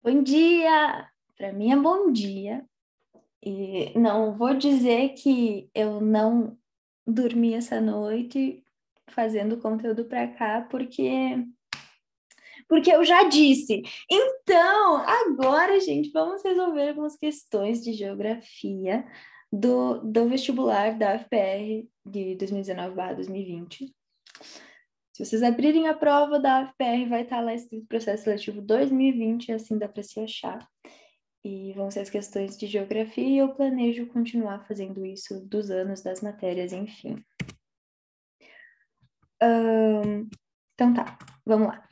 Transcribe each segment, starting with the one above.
Bom dia! Para mim é bom dia. E não vou dizer que eu não dormi essa noite fazendo conteúdo para cá, porque eu já disse. Então, agora, gente, vamos resolver algumas questões de geografia do vestibular da UFPR de 2019/2020. Se vocês abrirem a prova da UFPR, vai estar lá escrito processo seletivo 2020, assim dá para se achar. E vão ser as questões de geografia e eu planejo continuar fazendo isso dos anos, das matérias, enfim. Então tá, vamos lá.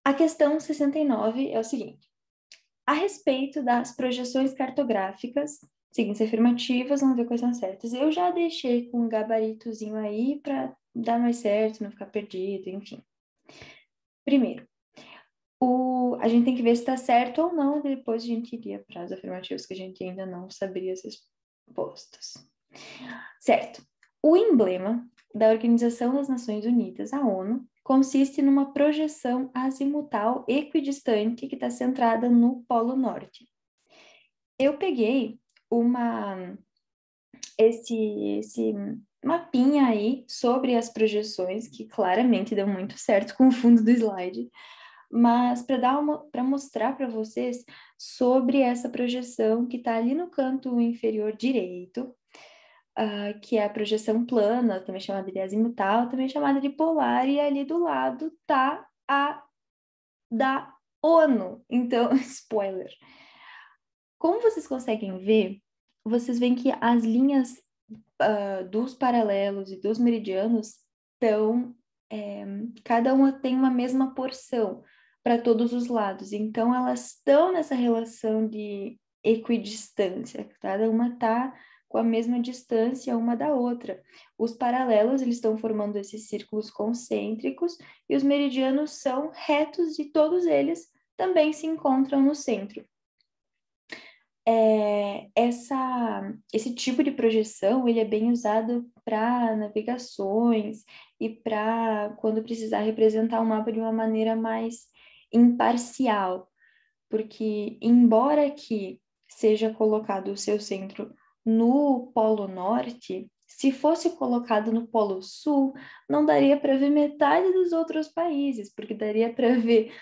A questão 69 é o seguinte. A respeito das projeções cartográficas, seguintes afirmativas, vamos ver quais são certas. Eu já deixei com um gabaritozinho aí para dar mais certo, não ficar perdido, enfim. Primeiro, a gente tem que ver se está certo ou não, depois a gente iria para as afirmativas que a gente ainda não saberia as respostas. Certo. O emblema da Organização das Nações Unidas, a ONU, consiste numa projeção azimutal equidistante que está centrada no Polo Norte. Eu peguei esse mapinha aí sobre as projeções, que claramente deu muito certo com o fundo do slide, mas para mostrar para vocês sobre essa projeção que está ali no canto inferior direito, que é a projeção plana, também chamada de azimutal, também chamada de polar, e ali do lado tá a da ONU. Então, spoiler. Como vocês conseguem ver, vocês veem que as linhas dos paralelos e dos meridianos estão, cada uma tem uma mesma porção para todos os lados. Então, elas estão nessa relação de equidistância. Cada uma está com a mesma distância uma da outra. Os paralelos, eles estão formando esses círculos concêntricos e os meridianos são retos e todos eles também se encontram no centro. Esse tipo de projeção ele é bem usado para navegações e para quando precisar representar o mapa de uma maneira mais imparcial, porque embora aqui seja colocado o seu centro no Polo Norte, se fosse colocado no Polo Sul, não daria para ver metade dos outros países, porque daria para ver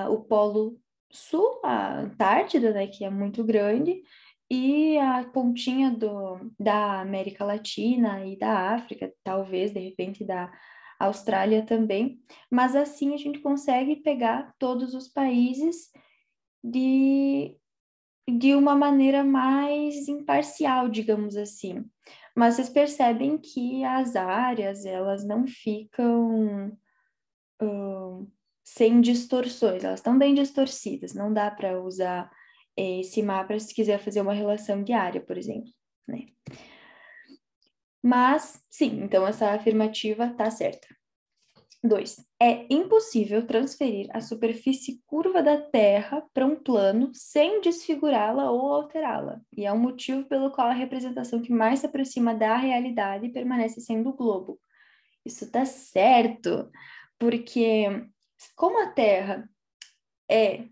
o Polo Sul, a Antártida, né, que é muito grande, e a pontinha da América Latina e da África, talvez, de repente, da Austrália também, mas assim a gente consegue pegar todos os países de uma maneira mais imparcial, digamos assim. Mas vocês percebem que as áreas, elas não ficam sem distorções, elas estão bem distorcidas, não dá para usar esse mapa se quiser fazer uma relação de área, por exemplo, né? Mas, sim, então essa afirmativa está certa. 2. É impossível transferir a superfície curva da Terra para um plano sem desfigurá-la ou alterá-la. E é um motivo pelo qual a representação que mais se aproxima da realidade permanece sendo o globo. Isso está certo, porque como a Terra é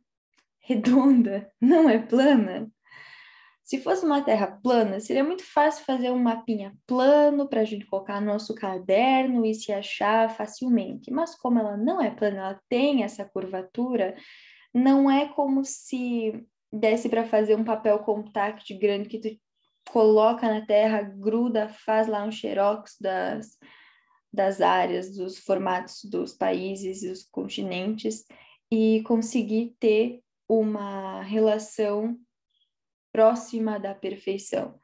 redonda, não é plana, se fosse uma terra plana, seria muito fácil fazer um mapinha plano para a gente colocar no nosso caderno e se achar facilmente. Mas como ela não é plana, ela tem essa curvatura, não é como se desse para fazer um papel compact grande que tu coloca na terra, gruda, faz lá um xerox das áreas, dos formatos dos países e dos continentes e conseguir ter uma relação próxima da perfeição.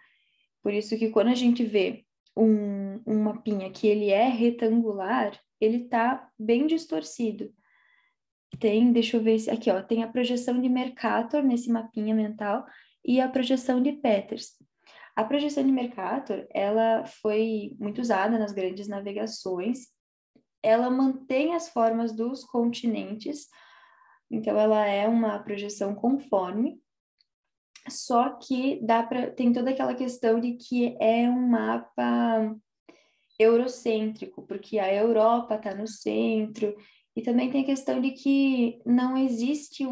Por isso que quando a gente vê um mapinha que ele é retangular, ele está bem distorcido. Deixa eu ver se aqui, ó, tem a projeção de Mercator nesse mapinha mental e a projeção de Peters. A projeção de Mercator, ela foi muito usada nas grandes navegações. Ela mantém as formas dos continentes, então ela é uma projeção conforme, só que tem toda aquela questão de que é um mapa eurocêntrico, porque a Europa está no centro, e também tem a questão de que não existe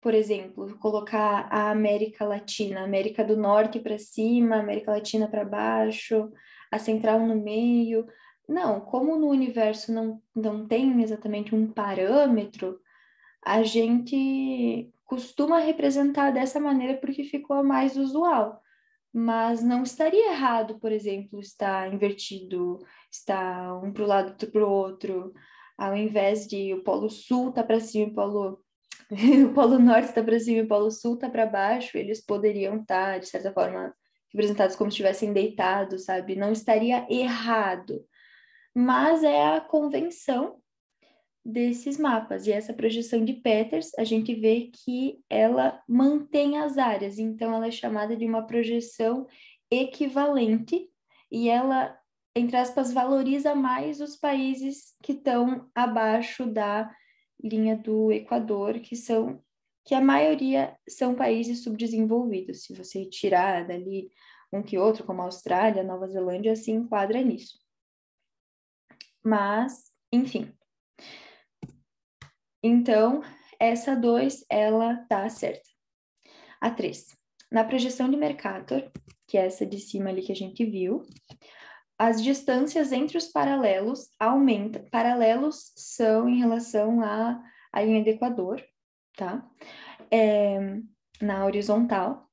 por exemplo, colocar a América Latina, a América do Norte para cima, a América Latina para baixo, a Central no meio. Não, como no universo não tem exatamente um parâmetro, a gente costuma representar dessa maneira porque ficou a mais usual. Mas não estaria errado, por exemplo, estar invertido, estar um para o lado, outro para o outro, ao invés de o Polo Sul tá para cima e o Polo Norte está para cima e o Polo Sul está para baixo, eles poderiam estar, de certa forma, representados como se estivessem deitados, sabe? Não estaria errado, mas é a convenção desses mapas. E essa projeção de Peters, a gente vê que ela mantém as áreas, então ela é chamada de uma projeção equivalente e ela, entre aspas, valoriza mais os países que estão abaixo da linha do Equador, que a maioria são países subdesenvolvidos. Se você tirar dali um que outro, como a Austrália, Nova Zelândia, se enquadra nisso. Mas, enfim. Então, essa 2, ela tá certa. A 3. Na projeção de Mercator, que é essa de cima ali que a gente viu, as distâncias entre os paralelos aumentam. Paralelos são em relação à linha do Equador, tá? Na horizontal,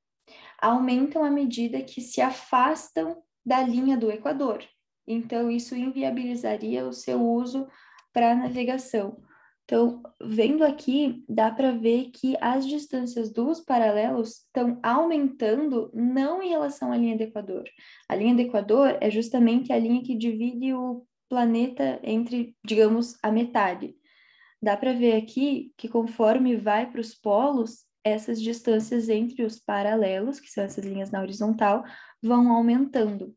aumentam à medida que se afastam da linha do Equador. Então, isso inviabilizaria o seu uso para navegação. Então, vendo aqui, dá para ver que as distâncias dos paralelos estão aumentando não em relação à linha do Equador. A linha do Equador é justamente a linha que divide o planeta entre, digamos, a metade. Dá para ver aqui que conforme vai para os polos, essas distâncias entre os paralelos, que são essas linhas na horizontal, vão aumentando.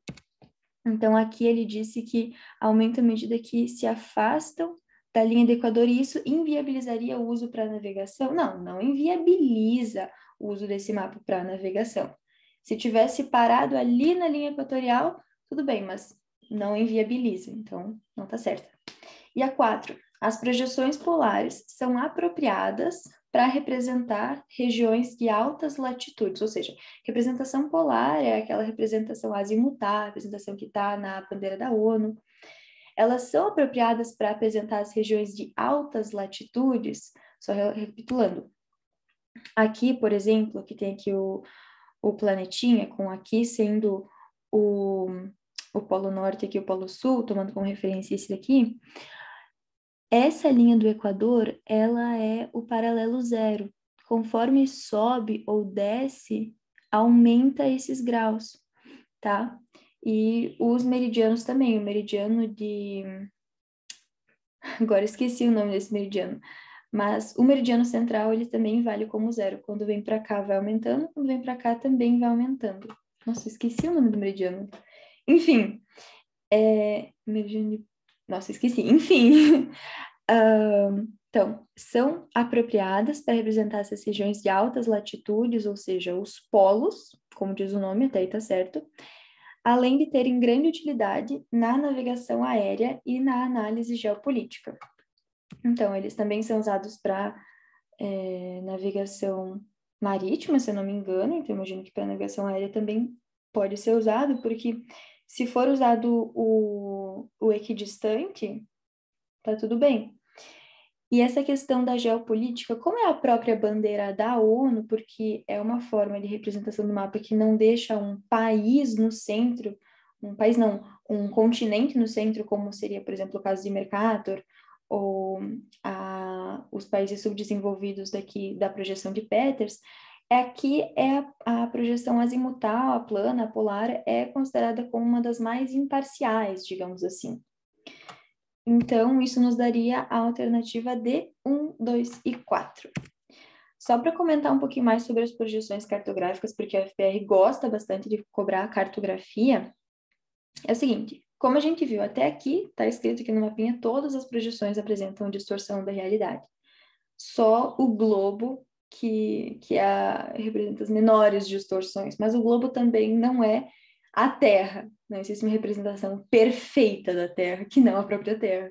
Então, aqui ele disse que aumenta à medida que se afastam da linha do Equador e isso inviabilizaria o uso para navegação? Não inviabiliza o uso desse mapa para navegação. Se tivesse parado ali na linha equatorial, tudo bem, mas não inviabiliza, então não está certo. E a 4, as projeções polares são apropriadas para representar regiões de altas latitudes, ou seja, representação polar é aquela representação azimutar, representação que está na bandeira da ONU. Elas são apropriadas para apresentar as regiões de altas latitudes, só recapitulando. Aqui, por exemplo, que tem aqui o planetinha, com aqui sendo o Polo Norte e aqui o Polo Sul, tomando como referência esse daqui, essa linha do Equador, ela é o paralelo zero. Conforme sobe ou desce, aumenta esses graus, tá? E os meridianos também, o meridiano de... Agora esqueci o nome desse meridiano. Mas o meridiano central, ele também vale como zero. Quando vem para cá, vai aumentando. Quando vem para cá, também vai aumentando. Nossa, esqueci o nome do meridiano. Enfim, meridiano de... Nossa, esqueci. Enfim, então, são apropriadas para representar essas regiões de altas latitudes, ou seja, os polos, como diz o nome, até aí tá certo, além de terem grande utilidade na navegação aérea e na análise geopolítica. Então, eles também são usados para navegação marítima, se eu não me engano, então imagino que para navegação aérea também pode ser usado, porque se for usado o equidistante, tá tudo bem. E essa questão da geopolítica, como é a própria bandeira da ONU, porque é uma forma de representação do mapa que não deixa um país no centro, um país não, um continente no centro, como seria, por exemplo, o caso de Mercator, ou os países subdesenvolvidos daqui da projeção de Peters, aqui é a projeção azimutal, a plana, a polar, é considerada como uma das mais imparciais, digamos assim. Então, isso nos daria a alternativa D, 1, 2 e 4. Só para comentar um pouquinho mais sobre as projeções cartográficas, porque a UFPR gosta bastante de cobrar a cartografia, é o seguinte, como a gente viu até aqui, está escrito aqui no mapinha, todas as projeções apresentam distorção da realidade. Só o globo que representa as menores distorções, mas o globo também não é a Terra, não existe uma representação perfeita da Terra, que não a própria Terra.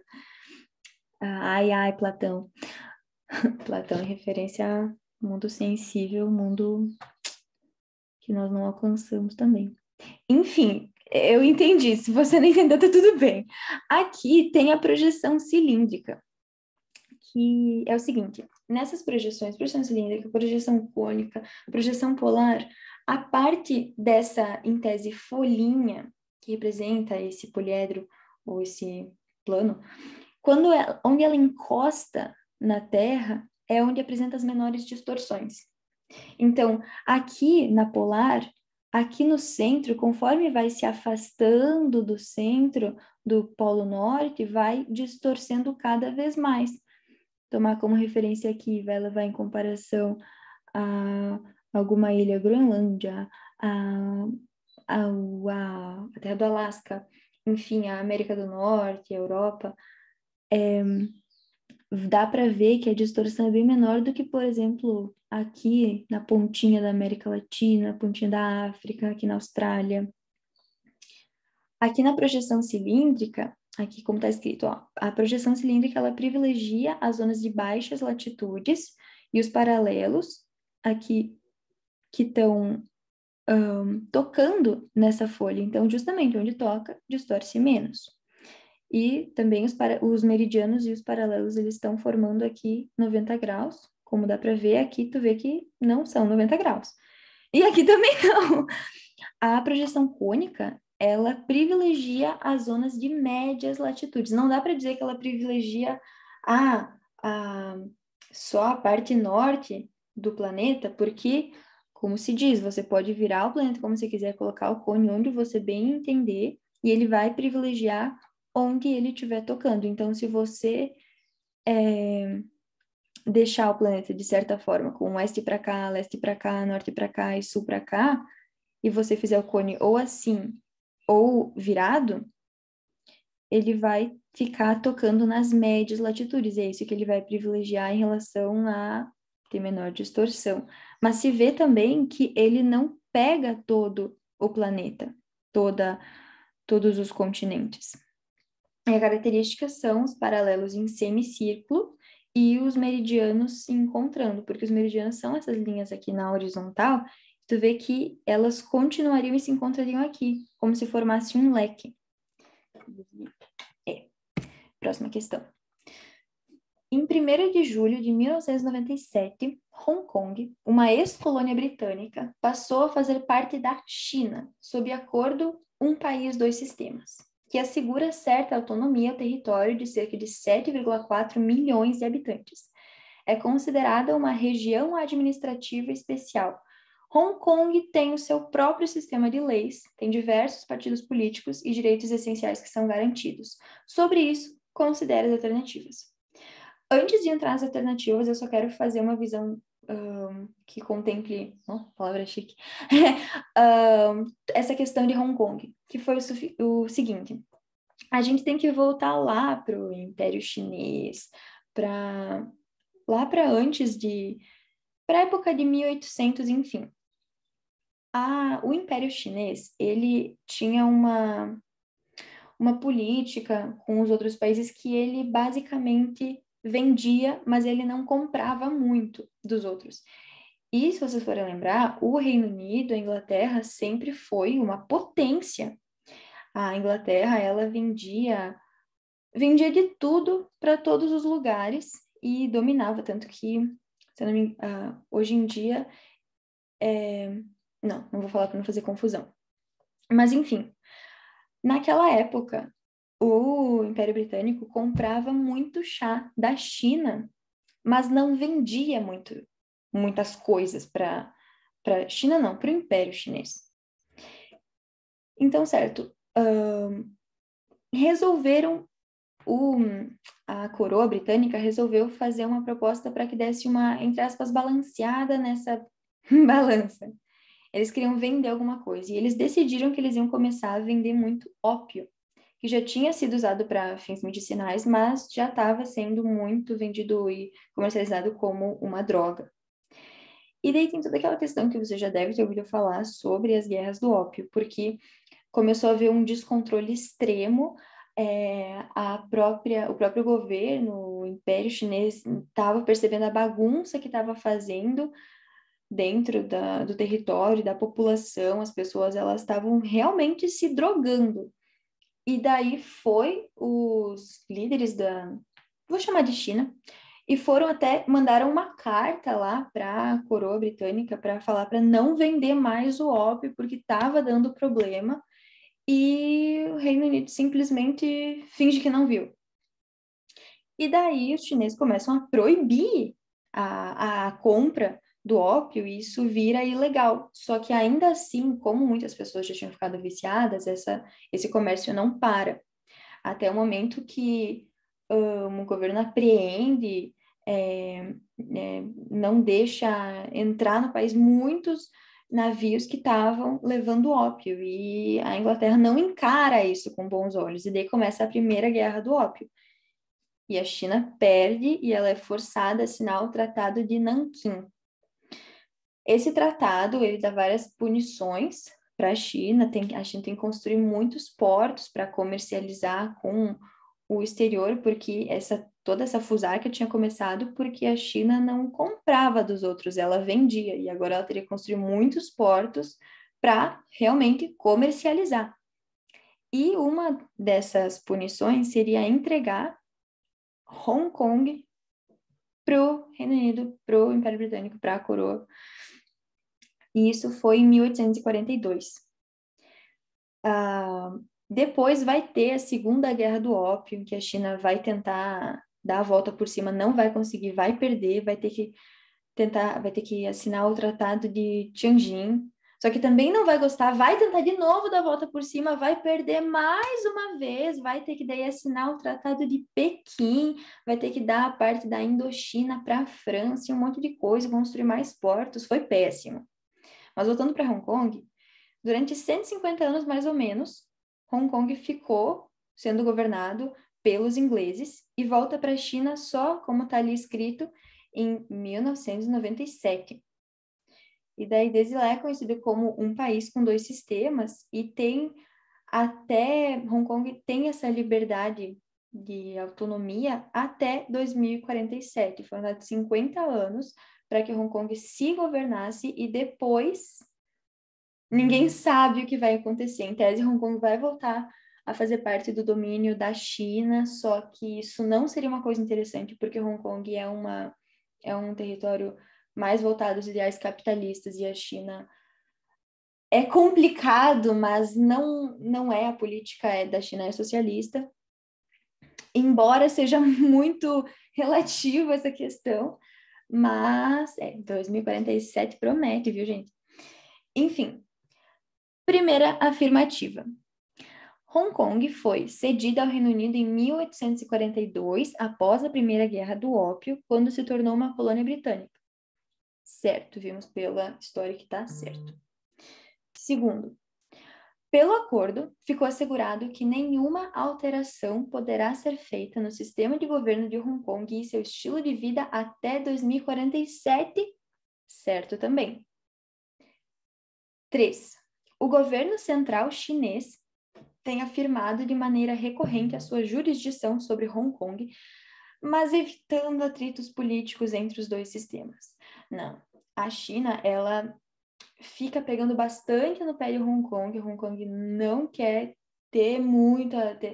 Ai, Platão. Platão em referência Mundo sensível, mundo que nós não alcançamos também. Enfim, eu entendi. Se você não entendeu, tá tudo bem. Aqui tem a projeção cilíndrica, que é o seguinte: nessas projeções, projeção cilíndrica, projeção cônica, projeção polar, a parte dessa, em tese, folhinha, que representa esse poliedro ou esse plano, onde ela encosta na Terra, é onde apresenta as menores distorções. Então, aqui na polar, aqui no centro, conforme vai se afastando do centro do Polo Norte, vai distorcendo cada vez mais. Tomar como referência aqui, vai levar em comparação a alguma ilha Groenlândia, a Terra do Alasca, enfim, a América do Norte, a Europa, dá para ver que a distorção é bem menor do que, por exemplo, aqui na pontinha da América Latina, pontinha da África, aqui na Austrália. Aqui na projeção cilíndrica, aqui como está escrito, ó, a projeção cilíndrica ela privilegia as zonas de baixas latitudes e os paralelos aqui que estão tocando nessa folha. Então, justamente onde toca, distorce menos. E também os meridianos e os paralelos, eles estão formando aqui 90 graus. Como dá para ver, aqui tu vê que não são 90 graus. E aqui também não. A projeção cônica, ela privilegia as zonas de médias latitudes. Não dá para dizer que ela privilegia só a parte norte do planeta, porque, como se diz, você pode virar o planeta como você quiser, colocar o cone onde você bem entender, e ele vai privilegiar onde ele estiver tocando. Então, se você deixar o planeta de certa forma, com oeste para cá, leste para cá, norte para cá e sul para cá, e você fizer o cone ou assim, ou virado, ele vai ficar tocando nas médias latitudes. É isso que ele vai privilegiar em relação a ter menor distorção. Mas se vê também que ele não pega todo o planeta, todos os continentes. E as características são os paralelos em semicírculo e os meridianos se encontrando, porque os meridianos são essas linhas aqui na horizontal, tu vê que elas continuariam e se encontrariam aqui, como se formasse um leque. Próxima questão. Em 1º de julho de 1997, Hong Kong, uma ex-colônia britânica, passou a fazer parte da China, sob acordo Um País, Dois Sistemas, que assegura certa autonomia ao território de cerca de 7,4 milhões de habitantes. É considerada uma região administrativa especial. Hong Kong tem o seu próprio sistema de leis, tem diversos partidos políticos e direitos essenciais que são garantidos. Sobre isso, considere as alternativas. Antes de entrar nas alternativas, eu só quero fazer uma visão que contemple, palavra chique, essa questão de Hong Kong, que foi o seguinte: a gente tem que voltar lá para o Império Chinês, lá para antes para a época de 1800, enfim. O Império Chinês, ele tinha uma política com os outros países que ele basicamente vendia, mas ele não comprava muito dos outros. E se vocês forem lembrar, o Reino Unido, a Inglaterra, sempre foi uma potência. A Inglaterra, ela vendia de tudo para todos os lugares e dominava, tanto que, hoje em dia, não vou falar para não fazer confusão. Mas, enfim, naquela época, o Império Britânico comprava muito chá da China, mas não vendia muitas coisas para China, não, para o Império Chinês. Então, certo, a coroa britânica resolveu fazer uma proposta para que desse uma, entre aspas, balanceada nessa balança. Eles queriam vender alguma coisa e eles decidiram que eles iam começar a vender muito ópio, que já tinha sido usado para fins medicinais, mas já estava sendo muito vendido e comercializado como uma droga. E daí tem toda aquela questão que você já deve ter ouvido falar sobre as guerras do ópio, porque começou a haver um descontrole extremo, o próprio governo, o Império Chinês, estava percebendo a bagunça que estava fazendo dentro do território, da população, as pessoas elas estavam realmente se drogando. E daí foi os líderes vou chamar de China, e mandaram uma carta lá para a coroa britânica para falar para não vender mais o ópio porque estava dando problema, e o Reino Unido simplesmente finge que não viu. E daí os chineses começam a proibir a compra do ópio e isso vira ilegal. Só que ainda assim, como muitas pessoas já tinham ficado viciadas, esse comércio não para. Até o momento que o governo apreende, não deixa entrar no país muitos navios que estavam levando ópio. E a Inglaterra não encara isso com bons olhos. E daí começa a Primeira Guerra do Ópio. E a China perde e ela é forçada a assinar o Tratado de Nanquim. Esse tratado, ele dá várias punições para a China. A China tem que construir muitos portos para comercializar com o exterior, porque toda essa fusária tinha começado porque a China não comprava dos outros, ela vendia. E agora ela teria que construir muitos portos para realmente comercializar. E uma dessas punições seria entregar Hong Kong para o Reino Unido, para o Império Britânico, para a coroa. E isso foi em 1842. Depois vai ter a Segunda Guerra do Ópio, que a China vai tentar dar a volta por cima, não vai conseguir, vai perder, vai ter que assinar o Tratado de Tianjin. Só que também não vai gostar, vai tentar de novo dar a volta por cima, vai perder mais uma vez, vai ter que daí assinar o Tratado de Pequim, vai ter que dar a parte da Indochina para a França, e um monte de coisa, construir mais portos, foi péssimo. Mas voltando para Hong Kong, durante 150 anos mais ou menos, Hong Kong ficou sendo governado pelos ingleses e volta para a China só, como está ali escrito, em 1997. E daí, desde lá, é conhecido como um país com dois sistemas e Hong Kong tem essa liberdade de autonomia até 2047. Foram dados 50 anos para que Hong Kong se governasse e depois ninguém sabe o que vai acontecer. Em tese, Hong Kong vai voltar a fazer parte do domínio da China, só que isso não seria uma coisa interessante, porque Hong Kong é um território mais voltado aos ideais capitalistas e a China é complicado, mas não é a política da China é socialista. Embora seja muito relativa essa questão, mas 2047 promete, viu, gente? Enfim, primeira afirmativa. Hong Kong foi cedida ao Reino Unido em 1842, após a Primeira Guerra do Ópio, quando se tornou uma colônia britânica. Certo, vimos pela história que está certo. Segundo, pelo acordo, ficou assegurado que nenhuma alteração poderá ser feita no sistema de governo de Hong Kong e seu estilo de vida até 2047. Certo também. 3. O governo central chinês tem afirmado de maneira recorrente a sua jurisdição sobre Hong Kong, mas evitando atritos políticos entre os dois sistemas. Não, a China, ela fica pegando bastante no pé de Hong Kong. Hong Kong não quer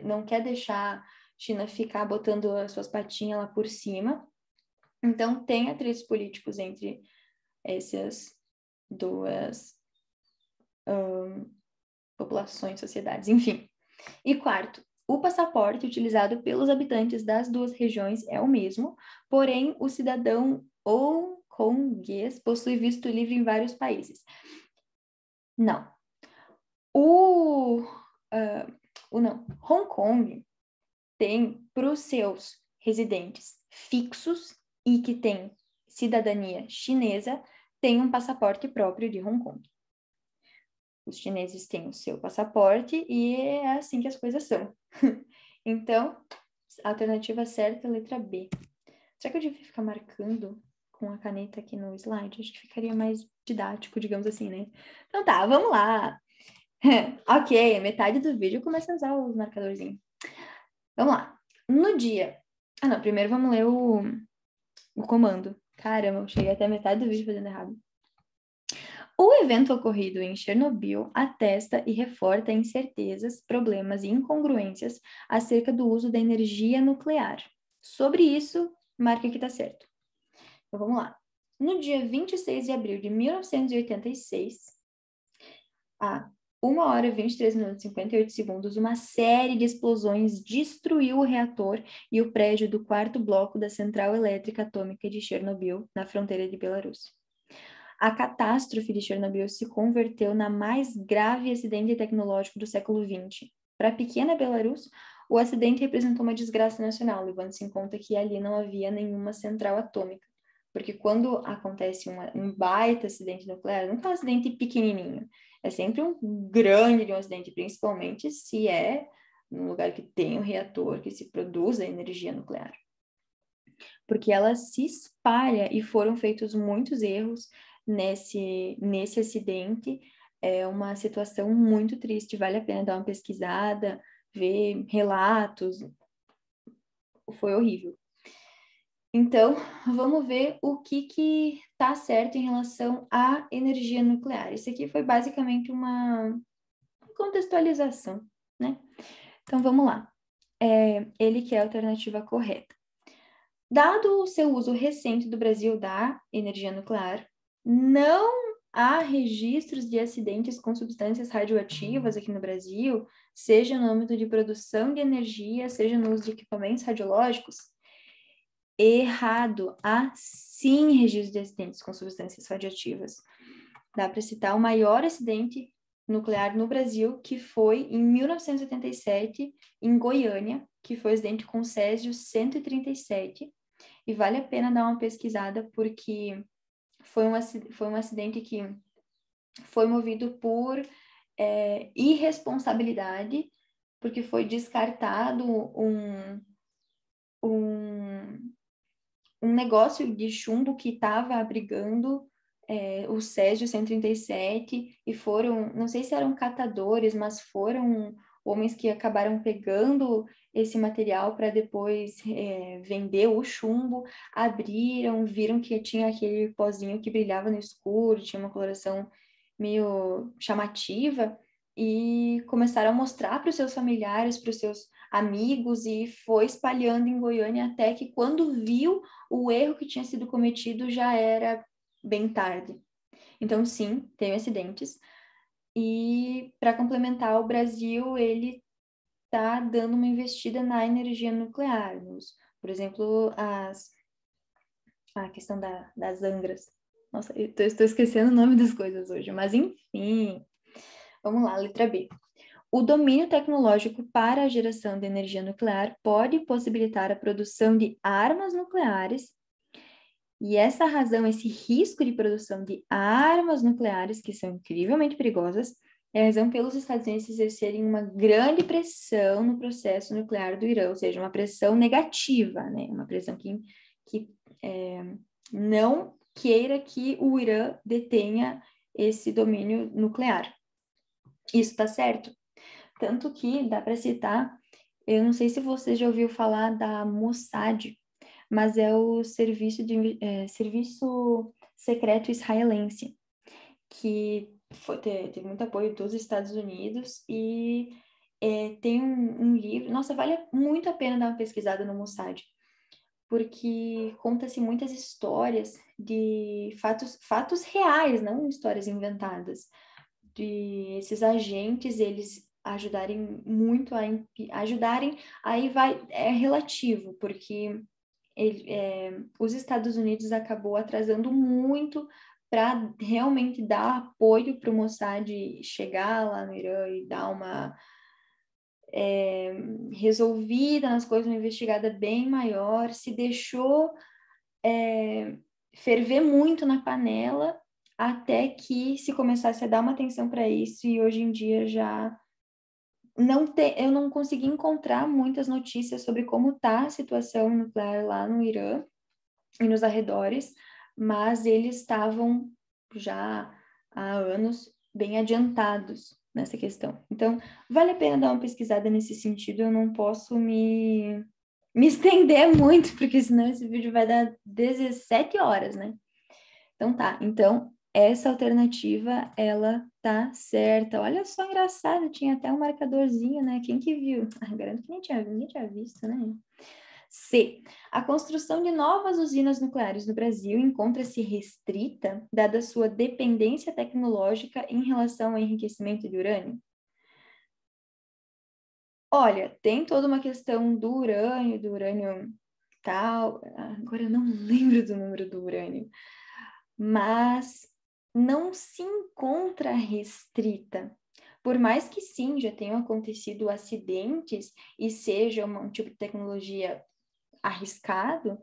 não quer deixar a China ficar botando as suas patinhas lá por cima. Então, tem atritos políticos entre essas duas populações, sociedades, enfim. E quarto, o passaporte utilizado pelos habitantes das duas regiões é o mesmo, porém o cidadão hongkonguês possui visto livre em vários países. Não. Não. Hong Kong tem para os seus residentes fixos e que têm cidadania chinesa, tem um passaporte próprio de Hong Kong. Os chineses têm o seu passaporte e é assim que as coisas são. Então, a alternativa certa é a letra B. Será que eu devia ficar marcando com a caneta aqui no slide? Acho que ficaria mais didático, digamos assim, né? Então tá, vamos lá. Ok, metade do vídeo começa a usar os marcadorzinhos. Vamos lá. No dia... Ah, não. Primeiro vamos ler o comando. Caramba, eu cheguei até a metade do vídeo fazendo errado. O evento ocorrido em Chernobyl atesta e reforça incertezas, problemas e incongruências acerca do uso da energia nuclear. Sobre isso, marque que está certo. Então, vamos lá. No dia 26 de abril de 1986, a 1h23 minutos e 58 segundos, uma série de explosões destruiu o reator e o prédio do quarto bloco da Central Elétrica Atômica de Chernobyl, na fronteira de Belarus. A catástrofe de Chernobyl se converteu na mais grave acidente tecnológico do século XX. Para a pequena Belarus, o acidente representou uma desgraça nacional, levando-se em conta que ali não havia nenhuma central atômica. Porque quando acontece um baita acidente nuclear, não é um acidente pequenininho, é sempre um grande acidente, principalmente se é num lugar que tem um reator, que se produz a energia nuclear. Porque ela se espalha e foram feitos muitos erros nesse acidente. É uma situação muito triste, vale a pena dar uma pesquisada, ver relatos, foi horrível. Então, vamos ver o que está certo em relação à energia nuclear. Isso aqui foi basicamente uma contextualização, né? Então, vamos lá. Ele que é a alternativa correta. Dado o seu uso recente do Brasil da energia nuclear, não há registros de acidentes com substâncias radioativas aqui no Brasil, seja no âmbito de produção de energia, seja no uso de equipamentos radiológicos. Errado. Há sim registros de acidentes com substâncias radioativas. Dá para citar o maior acidente nuclear no Brasil, que foi em 1987, em Goiânia, que foi o acidente com Césio 137. E vale a pena dar uma pesquisada, porque foi um acidente que foi movido por irresponsabilidade, porque foi descartado um negócio de chumbo que estava abrigando o Césio 137, e foram, não sei se eram catadores, mas foram homens que acabaram pegando esse material para depois vender o chumbo, abriram, viram que tinha aquele pozinho que brilhava no escuro, tinha uma coloração meio chamativa, e começaram a mostrar para os seus familiares, para os seus amigos, e foi espalhando em Goiânia até que, quando viu o erro que tinha sido cometido, já era bem tarde. Então, sim, tem acidentes. E, para complementar, o Brasil, ele está dando uma investida na energia nuclear. Por exemplo, a questão das Angras. Nossa, eu estou esquecendo o nome das coisas hoje, mas enfim. Vamos lá, letra B. O domínio tecnológico para a geração de energia nuclear pode possibilitar a produção de armas nucleares, e essa razão, esse risco de produção de armas nucleares, que são incrivelmente perigosas, é a razão pelos Estados Unidos exercerem uma grande pressão no processo nuclear do Irã, ou seja, uma pressão negativa, né? Uma pressão que não queira que o Irã detenha esse domínio nuclear. Isso está certo? Tanto que dá para citar, eu não sei se você já ouviu falar da Mossad, mas é o serviço secreto israelense, que teve muito apoio dos Estados Unidos, e tem um livro, nossa, vale muito a pena dar uma pesquisada no Mossad, porque conta-se muitas histórias de fatos reais, não histórias inventadas, de esses agentes, eles ajudarem muito ajudarem, aí é relativo, porque os Estados Unidos acabou atrasando muito para realmente dar apoio para o Mossad chegar lá no Irã e dar uma resolvida nas coisas, uma investigada bem maior, se deixou ferver muito na panela até que se começasse a dar uma atenção para isso, e hoje em dia já eu não consegui encontrar muitas notícias sobre como está a situação nuclear lá no Irã e nos arredores, mas eles estavam já há anos bem adiantados nessa questão. Então, vale a pena dar uma pesquisada nesse sentido. Eu não posso me estender muito, porque senão esse vídeo vai dar 17 horas, né? Então tá, então essa alternativa, ela tá certa. Olha só, engraçado, tinha até um marcadorzinho, né? Quem que viu? Garanto que ninguém tinha visto, né? C. A construção de novas usinas nucleares no Brasil encontra-se restrita, dada sua dependência tecnológica em relação ao enriquecimento de urânio? Olha, tem toda uma questão do urânio tal. Agora eu não lembro do número do urânio, mas não se encontra restrita. Por mais que sim, já tenham acontecido acidentes e seja um tipo de tecnologia arriscado,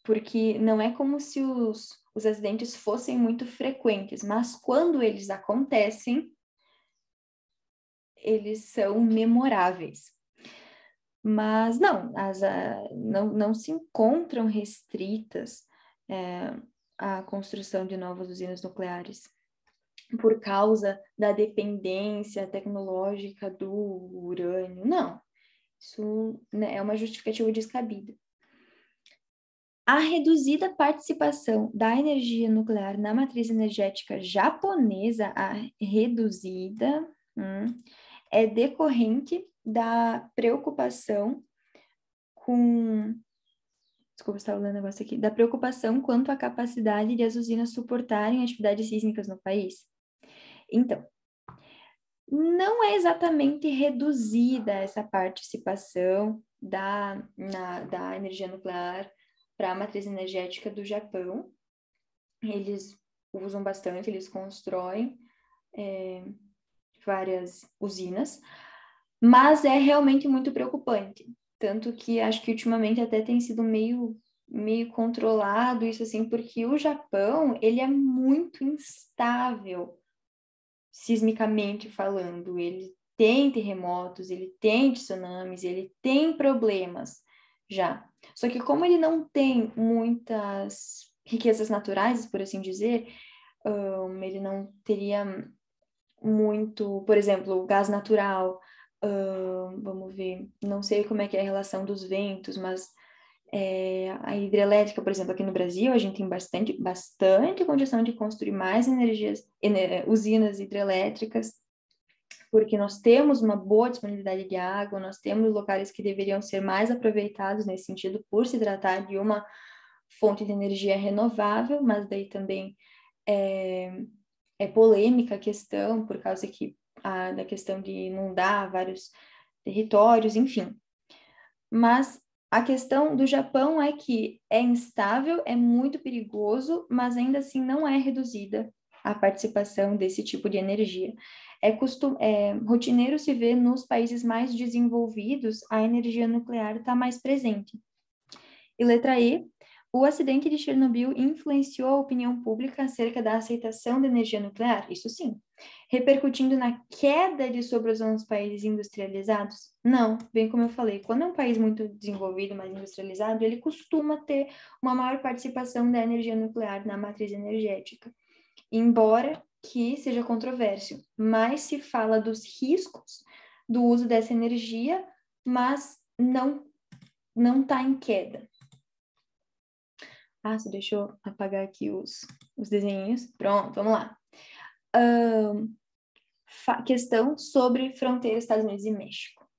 porque não é como se os acidentes fossem muito frequentes, mas quando eles acontecem, eles são memoráveis. Mas não, não se encontram restritas a construção de novas usinas nucleares por causa da dependência tecnológica do urânio. Não, isso, né, é uma justificativa descabida. A reduzida participação da energia nuclear na matriz energética japonesa, a reduzida, é decorrente da preocupação com... Desculpa, estava lendo um negócio aqui. Da preocupação quanto à capacidade de as usinas suportarem atividades sísmicas no país. Então, não é exatamente reduzida essa participação da energia nuclear para a matriz energética do Japão. Eles usam bastante, eles constroem várias usinas, mas é realmente muito preocupante. Tanto que acho que ultimamente até tem sido meio controlado isso assim, porque o Japão, ele é muito instável sismicamente falando, ele tem terremotos, ele tem tsunamis, ele tem problemas já. Só que como ele não tem muitas riquezas naturais, por assim dizer, ele não teria muito, por exemplo, gás natural, vamos ver, não sei como é que é a relação dos ventos, mas a hidrelétrica, por exemplo, aqui no Brasil, a gente tem bastante condição de construir mais usinas hidrelétricas, porque nós temos uma boa disponibilidade de água, nós temos locais que deveriam ser mais aproveitados nesse sentido, por se tratar de uma fonte de energia renovável, mas daí também é polêmica a questão, por causa da questão de inundar vários territórios, enfim. Mas a questão do Japão é que é instável, é muito perigoso, mas ainda assim não é reduzida a participação desse tipo de energia. É rotineiro se ver nos países mais desenvolvidos, a energia nuclear está mais presente. E letra E, o acidente de Chernobyl influenciou a opinião pública acerca da aceitação da energia nuclear? Isso sim. Repercutindo na queda de sobrevivência nos países industrializados? Não, bem como eu falei, quando é um país muito desenvolvido, mais industrializado, ele costuma ter uma maior participação da energia nuclear na matriz energética. Embora que seja controverso, mas se fala dos riscos do uso dessa energia, mas não está em queda. Você deixa eu apagar aqui os desenhos. Pronto, vamos lá. Questão sobre fronteira Estados Unidos e México.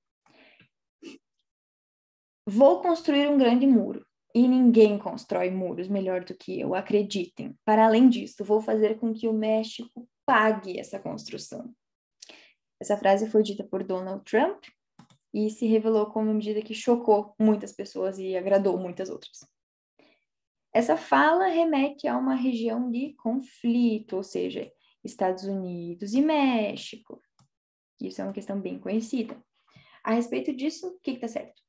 Vou construir um grande muro. E ninguém constrói muros melhor do que eu, acreditem. Para além disso, vou fazer com que o México pague essa construção. Essa frase foi dita por Donald Trump e se revelou como uma medida que chocou muitas pessoas e agradou muitas outras. Essa fala remete a uma região de conflito, ou seja, Estados Unidos e México. Isso é uma questão bem conhecida. A respeito disso, o que está certo?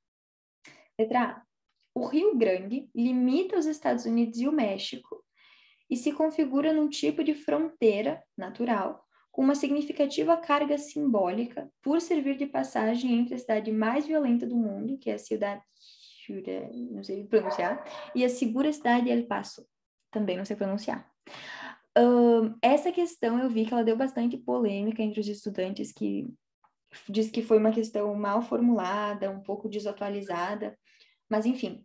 Letra A. O Rio Grande limita os Estados Unidos e o México e se configura num tipo de fronteira natural com uma significativa carga simbólica por servir de passagem entre a cidade mais violenta do mundo, que é a cidade, não sei pronunciar, e a segura cidade de El Paso, também não sei pronunciar. Essa questão eu vi que ela deu bastante polêmica entre os estudantes, que diz que foi uma questão mal formulada, um pouco desatualizada, mas enfim,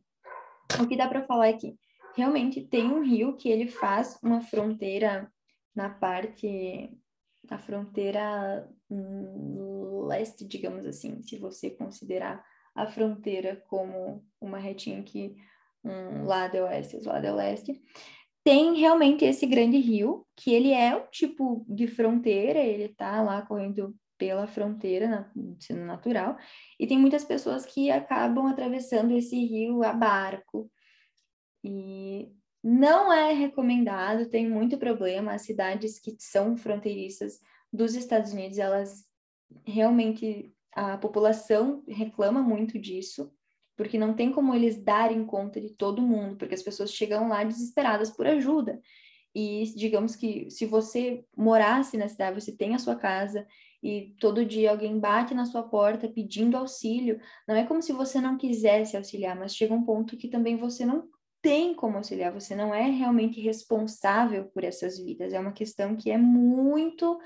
o que dá para falar é que realmente tem um rio que ele faz uma fronteira na parte, a fronteira leste, digamos assim, se você considerar a fronteira como uma retinha que um lado é oeste e outro lado é leste, tem realmente esse grande rio, que ele é um tipo de fronteira, ele tá lá correndo pela fronteira, sendo natural, e tem muitas pessoas que acabam atravessando esse rio a barco, e não é recomendado, tem muito problema, as cidades que são fronteiriças dos Estados Unidos, elas realmente, a população reclama muito disso, porque não tem como eles darem conta de todo mundo, porque as pessoas chegam lá desesperadas por ajuda. E digamos que se você morasse na cidade, você tem a sua casa e todo dia alguém bate na sua porta pedindo auxílio, não é como se você não quisesse auxiliar, mas chega um ponto que também você não tem como auxiliar, você não é realmente responsável por essas vidas. É uma questão que é muito,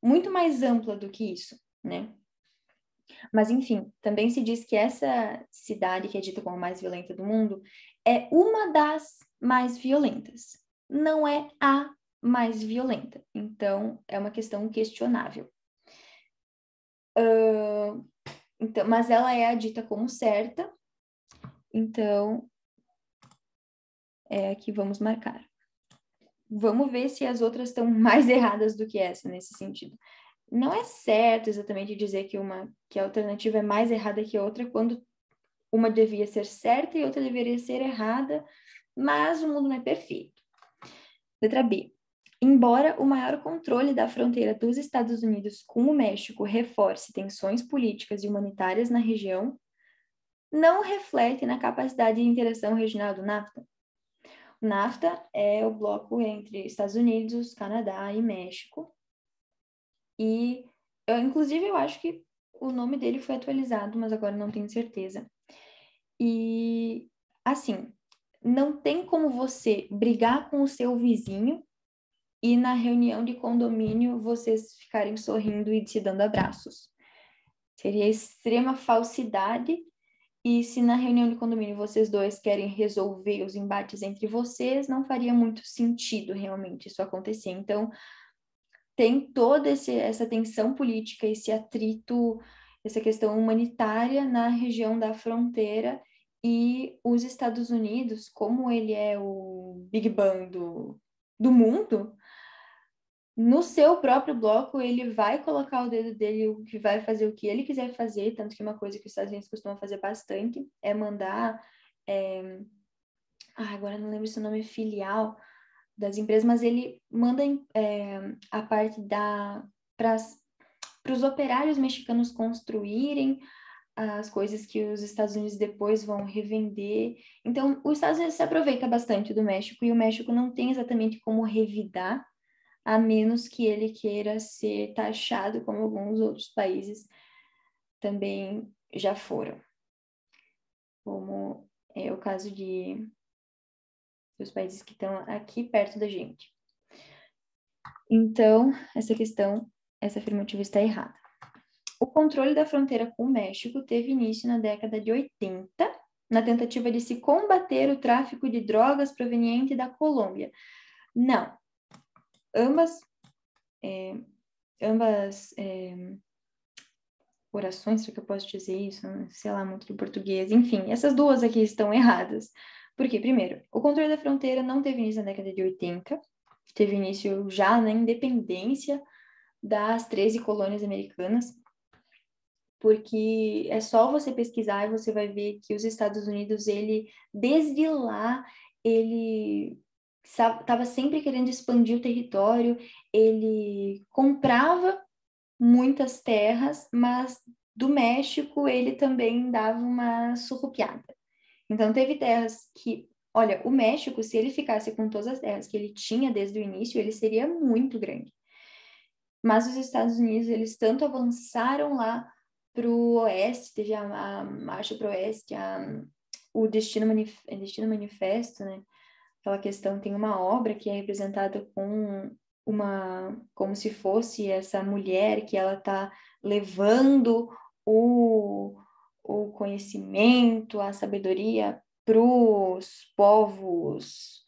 muito mais ampla do que isso, né? Mas, enfim, também se diz que essa cidade, que é dita como a mais violenta do mundo, é uma das mais violentas. Não é a mais violenta. Então, é uma questão questionável. Então, mas ela é a dita como certa. Então, é a que vamos marcar. Vamos ver se as outras estão mais erradas do que essa, nesse sentido. Não é certo exatamente dizer que a alternativa é mais errada que a outra quando uma devia ser certa e outra deveria ser errada, mas o mundo não é perfeito. Letra B. Embora o maior controle da fronteira dos Estados Unidos com o México reforce tensões políticas e humanitárias na região, não reflete na capacidade de interação regional do NAFTA. O NAFTA é o bloco entre Estados Unidos, Canadá e México. E, inclusive, eu acho que o nome dele foi atualizado, mas agora não tenho certeza. E, assim, não tem como você brigar com o seu vizinho e na reunião de condomínio vocês ficarem sorrindo e se dando abraços. Seria extrema falsidade. E se na reunião de condomínio vocês dois querem resolver os embates entre vocês, não faria muito sentido realmente isso acontecer. Então, tem toda essa tensão política, esse atrito, essa questão humanitária na região da fronteira, e os Estados Unidos, como ele é o Big Bang do mundo, no seu próprio bloco, ele vai colocar o dedo dele, o que vai fazer o que ele quiser fazer, tanto que uma coisa que os Estados Unidos costumam fazer bastante é mandar, agora não lembro se o nome é filial das empresas, mas ele manda a parte para os operários mexicanos construírem as coisas que os Estados Unidos depois vão revender. Então, os Estados Unidos se aproveita bastante do México e o México não tem exatamente como revidar, a menos que ele queira ser taxado como alguns outros países também já foram, como é o caso dos países que estão aqui perto da gente. Então, essa afirmativa está errada. O controle da fronteira com o México teve início na década de 80, na tentativa de se combater o tráfico de drogas proveniente da Colômbia. Não. Ambas orações, será que eu posso dizer isso? Não sei lá muito de português. Enfim, essas duas aqui estão erradas. Porque, primeiro, o controle da fronteira não teve início na década de 80, teve início já na independência das 13 colônias americanas, porque é só você pesquisar e você vai ver que os Estados Unidos, ele, desde lá, ele estava sempre querendo expandir o território, ele comprava muitas terras, mas do México ele também dava uma surrupiada. Então teve terras que, olha, o México, se ele ficasse com todas as terras que ele tinha desde o início, ele seria muito grande. Mas os Estados Unidos, eles tanto avançaram lá para o oeste, teve a marcha para o oeste, o Destino Manifesto, né? aquela questão, tem uma obra que é representada como se fosse essa mulher que ela está levando o conhecimento, a sabedoria para os povos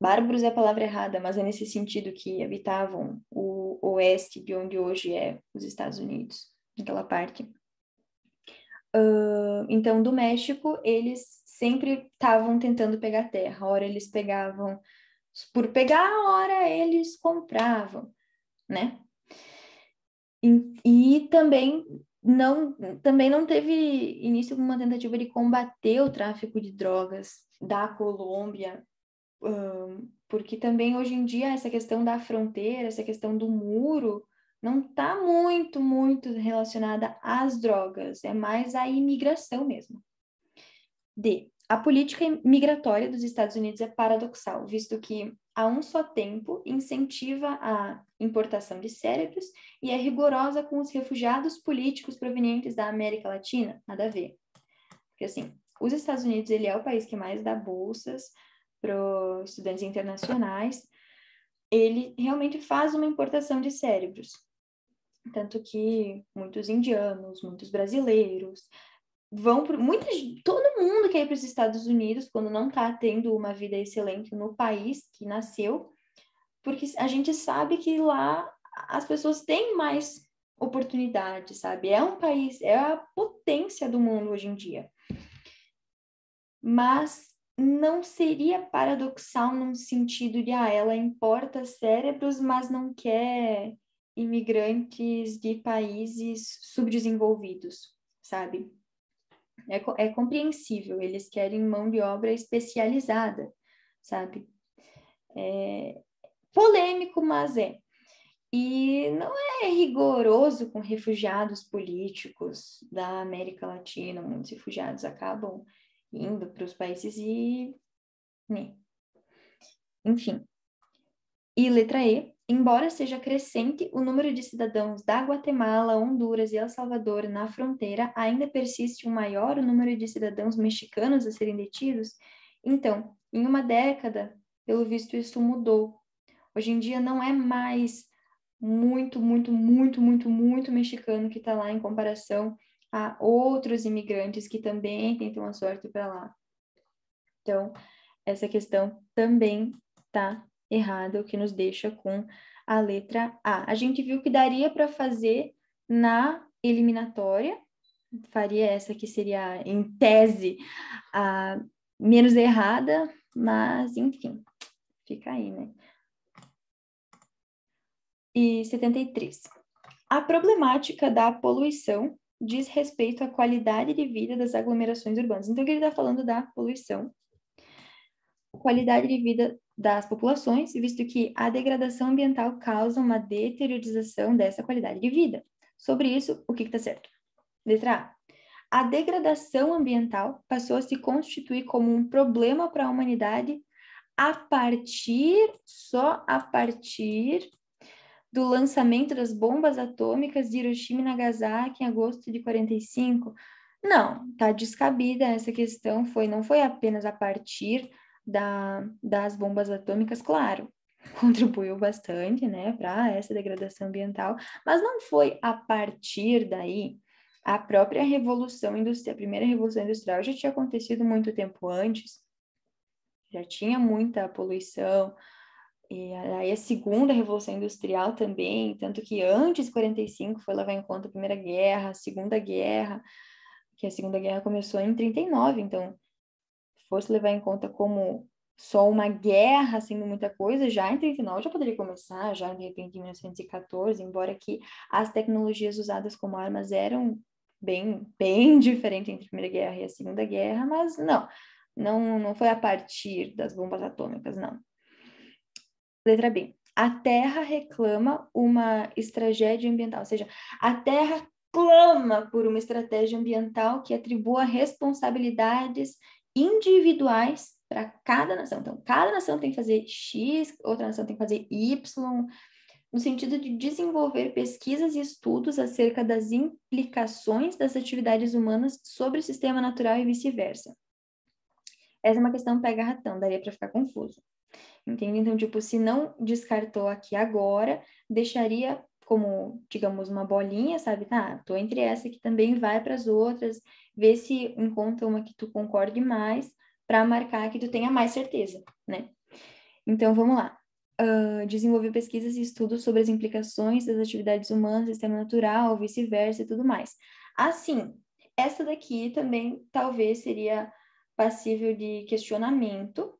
bárbaros é a palavra errada, mas é nesse sentido que habitavam o oeste de onde hoje é os Estados Unidos, aquela parte. Então, do México, eles sempre estavam tentando pegar terra. Ora, eles pegavam por pegar, ora, eles compravam, né? E também não teve início uma tentativa de combater o tráfico de drogas da Colômbia, porque também hoje em dia essa questão da fronteira, essa questão do muro, não está muito, muito relacionada às drogas, é mais a imigração mesmo. A política migratória dos Estados Unidos é paradoxal, visto que, a um só tempo, incentiva a importação de cérebros e é rigorosa com os refugiados políticos provenientes da América Latina. Nada a ver. Porque, assim, os Estados Unidos, ele é o país que mais dá bolsas para estudantes internacionais. Ele realmente faz uma importação de cérebros. Tanto que muitos indianos, muitos brasileiros todo mundo quer ir para os Estados Unidos quando não está tendo uma vida excelente no país que nasceu, porque a gente sabe que lá as pessoas têm mais oportunidades, sabe? É um país, é a potência do mundo hoje em dia. Mas não seria paradoxal num sentido de, ela importa cérebros, mas não quer imigrantes de países subdesenvolvidos, sabe? É compreensível, eles querem mão de obra especializada, sabe? É polêmico, mas é. E não é rigoroso com refugiados políticos da América Latina, muitos refugiados acabam indo para os países né? Enfim. E letra E, embora seja crescente, o número de cidadãos da Guatemala, Honduras e El Salvador na fronteira, ainda persiste um maior número de cidadãos mexicanos a serem detidos. Então, em uma década, pelo visto, isso mudou. Hoje em dia não é mais muito mexicano que está lá em comparação a outros imigrantes que também tentam a sorte para lá. Então, essa questão também está errada, o que nos deixa com a letra A. A gente viu que daria para fazer na eliminatória, faria essa que seria, em tese, a menos errada, mas, enfim, fica aí, né? E 73. A problemática da poluição diz respeito à qualidade de vida das aglomerações urbanas. Então, ele está falando da poluição, qualidade de vida das populações, visto que a degradação ambiental causa uma deteriorização dessa qualidade de vida. Sobre isso, o que está certo? Letra A. A degradação ambiental passou a se constituir como um problema para a humanidade só a partir do lançamento das bombas atômicas de Hiroshima e Nagasaki em agosto de 45. Não, está descabida essa questão, não foi apenas a partir das bombas atômicas, claro, contribuiu bastante, né, para essa degradação ambiental, mas não foi a partir daí. A própria Revolução Industrial, a primeira Revolução Industrial já tinha acontecido muito tempo antes, já tinha muita poluição, e aí a segunda Revolução Industrial também, tanto que antes de 45 foi levar em conta a Primeira Guerra, a Segunda Guerra, que a Segunda Guerra começou em 39, então fosse levar em conta como só uma guerra sendo muita coisa, já em 39 já poderia começar, já de repente em 1914, embora que as tecnologias usadas como armas eram bem diferentes entre a Primeira Guerra e a Segunda Guerra, mas não foi a partir das bombas atômicas, não. Letra B. A Terra reclama uma estratégia ambiental, ou seja, a Terra clama por uma estratégia ambiental que atribua responsabilidades individuais para cada nação. Então, cada nação tem que fazer X, outra nação tem que fazer Y, no sentido de desenvolver pesquisas e estudos acerca das implicações das atividades humanas sobre o sistema natural e vice-versa. Essa é uma questão pega-ratão, daria para ficar confuso. Entende? Então, tipo, se não descartou aqui agora, deixaria como, digamos, uma bolinha, sabe? Tá, tô entre essa aqui também, vai para as outras, vê se encontra uma que tu concorde mais, para marcar que tu tenha mais certeza, né? Então, vamos lá. Desenvolver pesquisas e estudos sobre as implicações das atividades humanas, sistema natural, vice-versa e tudo mais. Assim, essa daqui também talvez seria passível de questionamento,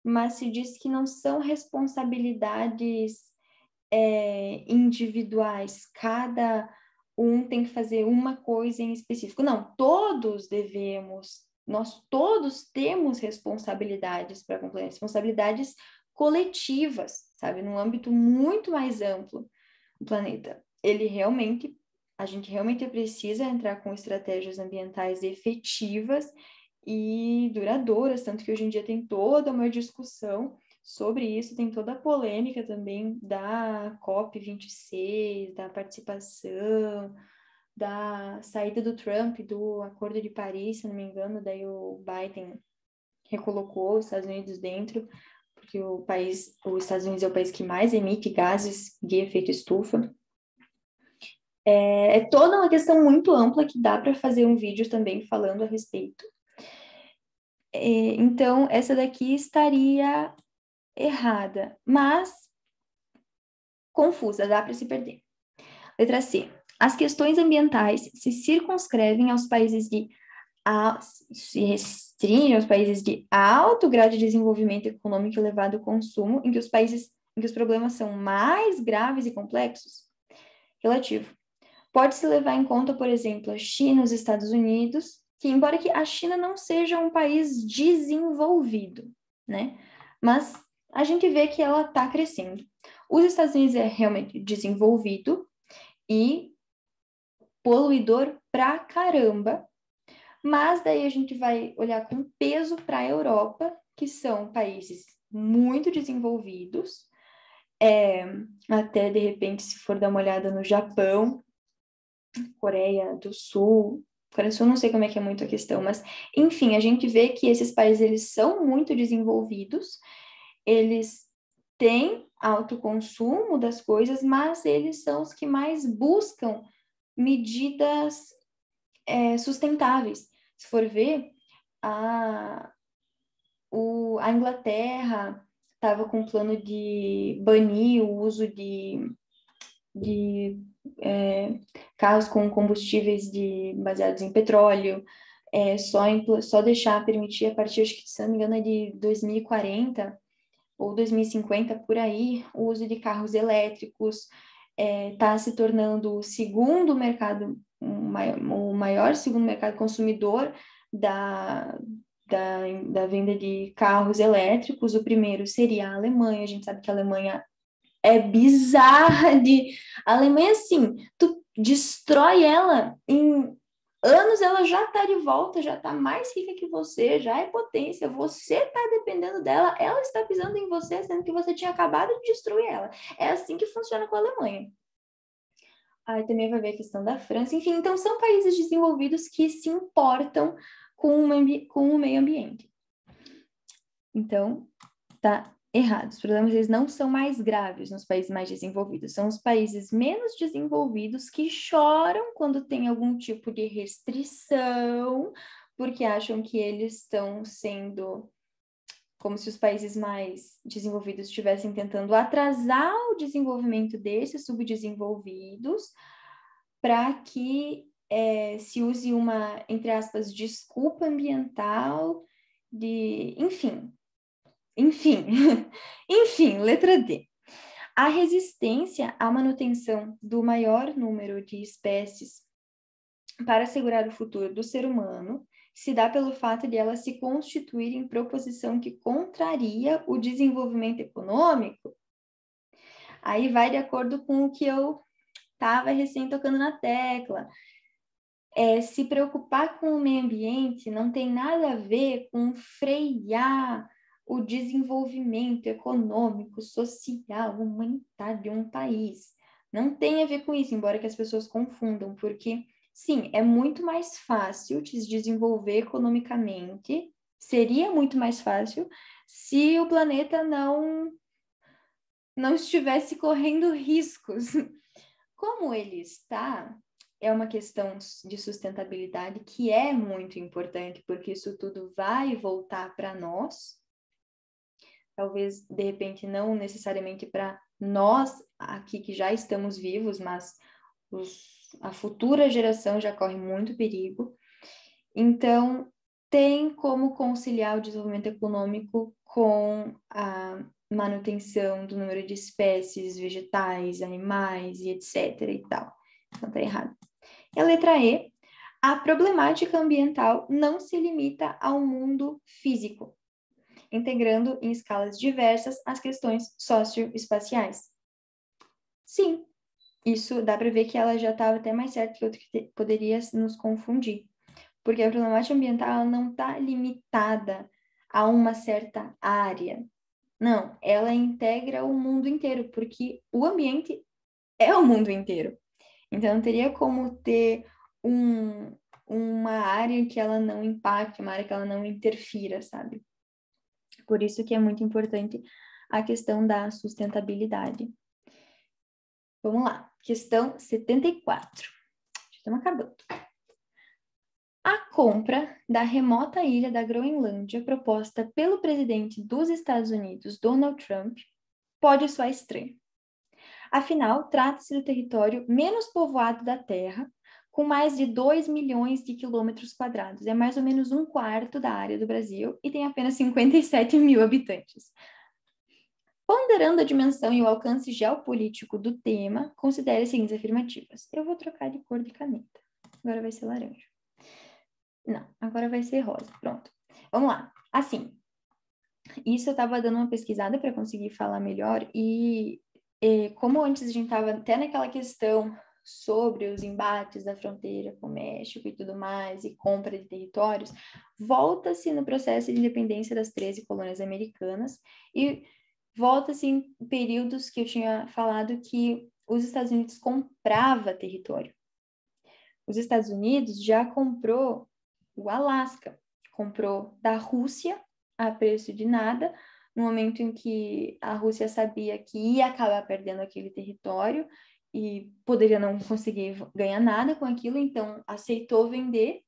mas se diz que não são responsabilidades individuais, cada um tem que fazer uma coisa em específico. Não, todos devemos, nós todos temos responsabilidades para cumprir, responsabilidades coletivas, sabe, num âmbito muito mais amplo do planeta. A gente realmente precisa entrar com estratégias ambientais efetivas e duradouras, tanto que hoje em dia tem toda uma discussão sobre isso, tem toda a polêmica também da COP26, da participação, da saída do Trump do Acordo de Paris, se não me engano, daí o Biden recolocou os Estados Unidos dentro, porque os Estados Unidos é o país que mais emite gases de efeito estufa. É toda uma questão muito ampla que dá para fazer um vídeo também falando a respeito. Então, essa daqui estaria errada, mas confusa, dá para se perder. Letra C. As questões ambientais se circunscrevem aos países se restringem aos países de alto grau de desenvolvimento econômico e elevado consumo, em que os problemas são mais graves e complexos? Relativo. Pode-se levar em conta, por exemplo, a China, os Estados Unidos, que embora que a China não seja um país desenvolvido, né? Mas a gente vê que ela está crescendo. Os Estados Unidos é realmente desenvolvido e poluidor pra caramba, mas daí a gente vai olhar com peso para a Europa, que são países muito desenvolvidos, até de repente, se for dar uma olhada no Japão, Coreia do Sul, Coreia do Sul não sei como é que é muito a questão, mas enfim, a gente vê que esses países eles são muito desenvolvidos, eles têm alto consumo das coisas, mas eles são os que mais buscam medidas sustentáveis. Se for ver, a Inglaterra estava com um plano de banir o uso de carros com combustíveis baseados em petróleo, só deixar permitir a partir, acho que, se não me engano, é de 2040 ou 2050, por aí, o uso de carros elétricos está se tornando o segundo mercado, o maior segundo mercado consumidor da venda de carros elétricos. O primeiro seria a Alemanha. A gente sabe que a Alemanha é bizarra de... A Alemanha, assim, tu destrói ela em anos, ela já tá de volta, já tá mais rica que você, já é potência, você tá dependendo dela, ela está pisando em você, sendo que você tinha acabado de destruir ela. É assim que funciona com a Alemanha. Aí também vai ver a questão da França, enfim, então são países desenvolvidos que se importam com o meio ambiente. Então, tá errado. Os problemas eles não são mais graves nos países mais desenvolvidos, são os países menos desenvolvidos que choram quando tem algum tipo de restrição, porque acham que eles estão sendo como se os países mais desenvolvidos estivessem tentando atrasar o desenvolvimento desses subdesenvolvidos para que se use uma, entre aspas, desculpa ambiental enfim, enfim, letra D. A resistência à manutenção do maior número de espécies para assegurar o futuro do ser humano se dá pelo fato de ela se constituir em proposição que contraria o desenvolvimento econômico. Aí vai de acordo com o que eu estava recém tocando na tecla. Se preocupar com o meio ambiente não tem nada a ver com frear o desenvolvimento econômico, social, humanitário de um país. Não tem a ver com isso, embora que as pessoas confundam, porque, sim, é muito mais fácil de se desenvolver economicamente seria muito mais fácil se o planeta não estivesse correndo riscos. Como ele está, é uma questão de sustentabilidade que é muito importante, porque isso tudo vai voltar para nós. Talvez, de repente, não necessariamente para nós aqui que já estamos vivos, mas a futura geração já corre muito perigo. Então, tem como conciliar o desenvolvimento econômico com a manutenção do número de espécies vegetais, animais e etc. e tal. Então, tá errado. E a letra E, a problemática ambiental não se limita ao mundo físico, integrando em escalas diversas as questões socioespaciais. Sim, isso dá para ver que ela já estava até mais certa que outra que poderia nos confundir. Porque a problemática ambiental não está limitada a uma certa área. Não, ela integra o mundo inteiro, porque o ambiente é o mundo inteiro. Então, não teria como ter uma área que ela não impacte, uma área que ela não interfira, sabe? Por isso que é muito importante a questão da sustentabilidade. Vamos lá, questão 74. Já estamos acabando. A compra da remota ilha da Groenlândia proposta pelo presidente dos Estados Unidos, Donald Trump, pode soar estranho. Afinal, trata-se do território menos povoado da Terra, com mais de 2 milhões de quilômetros quadrados. É mais ou menos um quarto da área do Brasil e tem apenas 57 mil habitantes. Ponderando a dimensão e o alcance geopolítico do tema, considere as seguintes afirmativas. Eu vou trocar de cor de caneta. Agora vai ser laranja. Não, agora vai ser rosa. Pronto. Vamos lá. Assim, isso eu estava dando uma pesquisada para conseguir falar melhor e como antes a gente estava até naquela questão sobre os embates da fronteira com o México e tudo mais, e compra de territórios, volta-se no processo de independência das 13 colônias americanas e volta-se em períodos que eu tinha falado que os Estados Unidos comprava território. Os Estados Unidos já comprou o Alasca, comprou da Rússia a preço de nada, no momento em que a Rússia sabia que ia acabar perdendo aquele território e poderia não conseguir ganhar nada com aquilo, então aceitou vender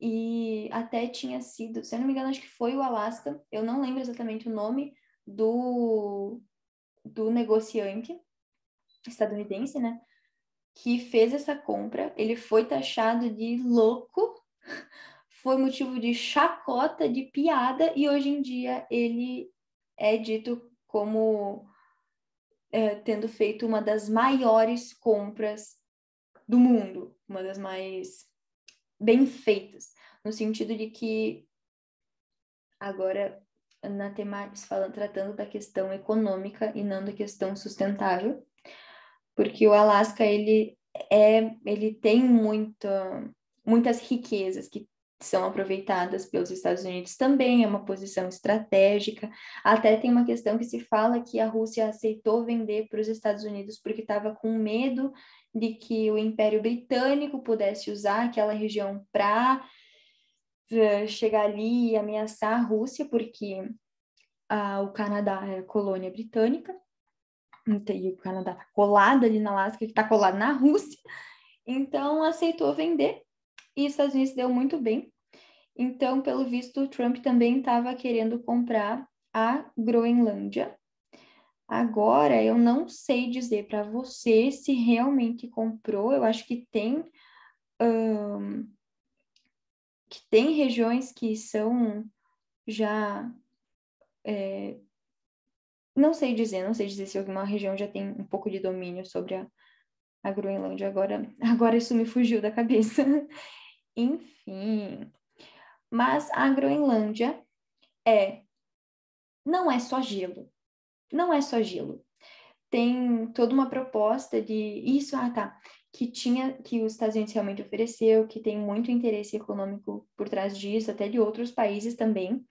e até tinha sido, se eu não me engano, acho que foi o Alasca, eu não lembro exatamente o nome do negociante estadunidense, né? Que fez essa compra, ele foi taxado de louco, foi motivo de chacota, de piada, e hoje em dia ele é dito como tendo feito uma das maiores compras do mundo, uma das mais bem feitas, no sentido de que agora na temática tratando da questão econômica e não da questão sustentável, porque o Alasca ele tem muitas riquezas que são aproveitadas pelos Estados Unidos também, é uma posição estratégica. Até tem uma questão que se fala que a Rússia aceitou vender para os Estados Unidos porque estava com medo de que o Império Britânico pudesse usar aquela região para chegar ali e ameaçar a Rússia, porque o Canadá é colônia britânica. E o Canadá está colado ali na Alasca, que está colado na Rússia, então aceitou vender e os Estados Unidos deu muito bem. Então, pelo visto, o Trump também estava querendo comprar a Groenlândia. Agora, eu não sei dizer para você se realmente comprou, eu acho que tem regiões que são já não sei dizer se alguma região já tem um pouco de domínio sobre a Groenlândia. Agora isso me fugiu da cabeça. Enfim. Mas a Groenlândia não é só gelo. Não é só gelo. Tem toda uma proposta de isso, que os Estados Unidos realmente ofereceu, que tem muito interesse econômico por trás disso, até de outros países também,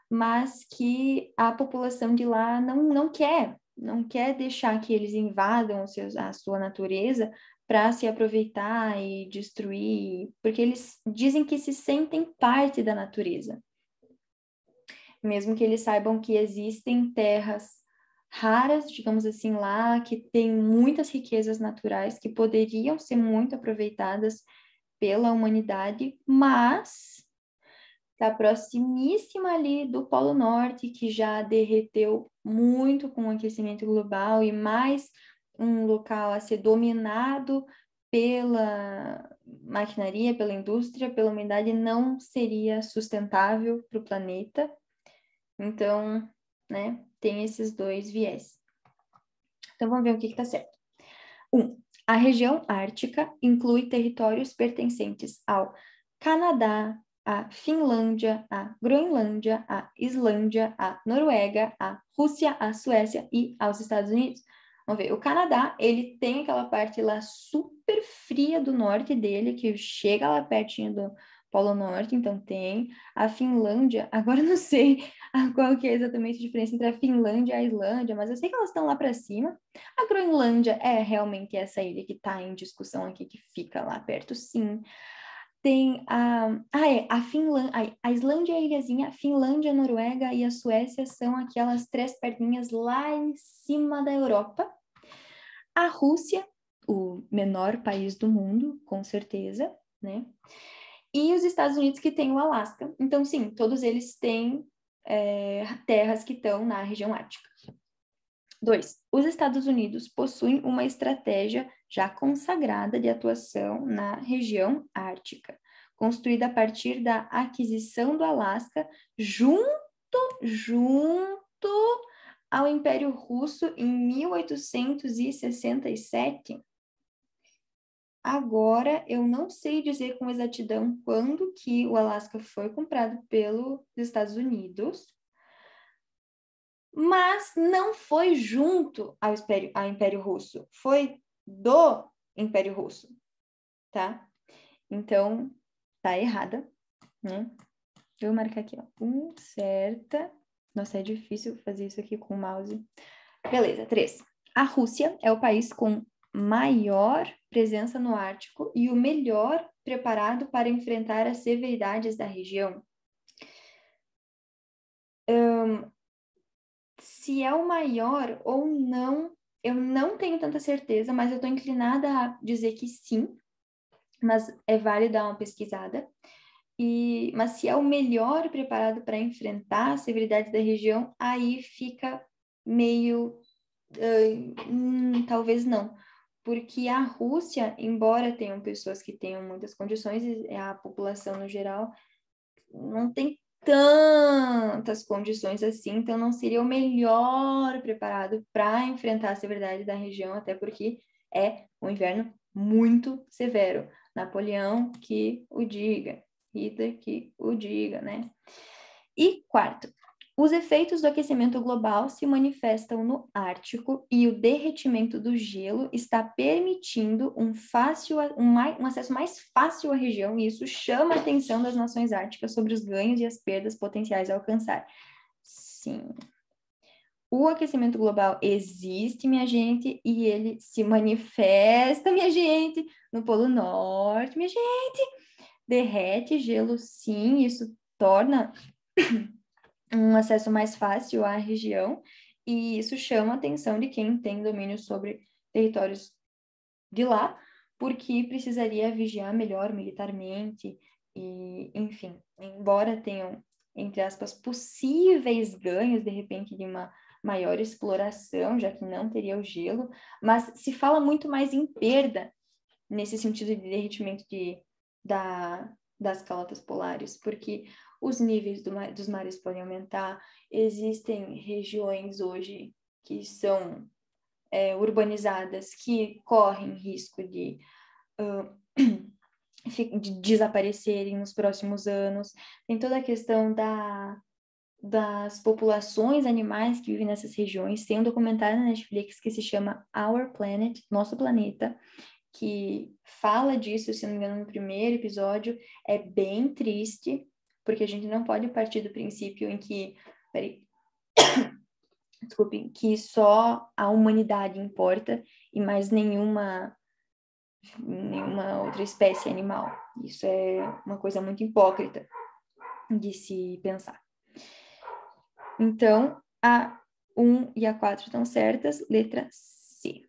mas que a população de lá não quer deixar que eles invadam a sua natureza para se aproveitar e destruir, porque eles dizem que se sentem parte da natureza. mesmo que eles saibam que existem terras raras, digamos assim, lá, que tem muitas riquezas naturais que poderiam ser muito aproveitadas pela humanidade, mas está proximíssima ali do Polo Norte, que já derreteu muito com o aquecimento global, e mais um local a ser dominado pela maquinaria, pela indústria, pela humanidade, não seria sustentável para o planeta. Então, né, tem esses dois viés. Então, vamos ver o que está certo. 1. A região ártica inclui territórios pertencentes ao Canadá, à Finlândia, à Groenlândia, à Islândia, à Noruega, à Rússia, à Suécia e aos Estados Unidos. Vamos ver, o Canadá, ele tem aquela parte lá super fria do norte dele, que chega lá pertinho do Polo Norte, então tem. A Finlândia, agora eu não sei qual que é exatamente a diferença entre a Finlândia e a Islândia, mas eu sei que elas estão lá para cima. A Groenlândia é realmente essa ilha que está em discussão aqui, que fica lá perto, sim. Tem a Islândia é a ilhazinha, a Finlândia, a Noruega e a Suécia são aquelas três perninhas lá em cima da Europa. A Rússia, o menor país do mundo, com certeza, né? E os Estados Unidos, que tem o Alasca. Então, sim, todos eles têm terras que estão na região ártica. 2. Os Estados Unidos possuem uma estratégia já consagrada de atuação na região ártica, construída a partir da aquisição do Alasca junto ao Império Russo em 1867. Agora, eu não sei dizer com exatidão quando que o Alasca foi comprado pelos Estados Unidos, mas não foi junto ao Império Russo, foi do Império Russo, tá? Então, tá errada, né? Eu vou marcar aqui, ó, certa. Nossa, é difícil fazer isso aqui com o mouse. Beleza, 3. A Rússia é o país com maior presença no Ártico e o melhor preparado para enfrentar as severidades da região. Se é o maior ou não, eu não tenho tanta certeza, mas eu estou inclinada a dizer que sim, mas é válido dar uma pesquisada. Mas se é o melhor preparado para enfrentar a severidade da região, aí fica meio... talvez não. Porque a Rússia, embora tenham pessoas que tenham muitas condições, a população no geral não tem tantas condições assim, então não seria o melhor preparado para enfrentar a severidade da região, até porque é um inverno muito severo. Napoleão que o diga, Hitler que o diga, né? E 4. Os efeitos do aquecimento global se manifestam no Ártico e o derretimento do gelo está permitindo um acesso mais fácil à região, e isso chama a atenção das nações árticas sobre os ganhos e as perdas potenciais a alcançar. Sim. O aquecimento global existe, minha gente, e ele se manifesta, minha gente, no Polo Norte, minha gente. Derrete gelo, sim, isso torna um acesso mais fácil à região, e isso chama a atenção de quem tem domínio sobre territórios de lá, porque precisaria vigiar melhor militarmente, e, enfim, embora tenham, entre aspas, possíveis ganhos, de repente, de uma maior exploração, já que não teria o gelo, mas se fala muito mais em perda, nesse sentido de derretimento das calotas polares, porque os níveis dos mares podem aumentar, existem regiões hoje que são urbanizadas, que correm risco de desaparecerem nos próximos anos, tem toda a questão das populações animais que vivem nessas regiões. Tem um documentário na Netflix que se chama Our Planet, Nosso Planeta, que fala disso, se não me engano, no primeiro episódio. É bem triste, porque a gente não pode partir do princípio em que... Desculpem, que só a humanidade importa e mais nenhuma outra espécie animal. Isso é uma coisa muito hipócrita de se pensar. Então, a 1 e a 4 estão certas. Letra C.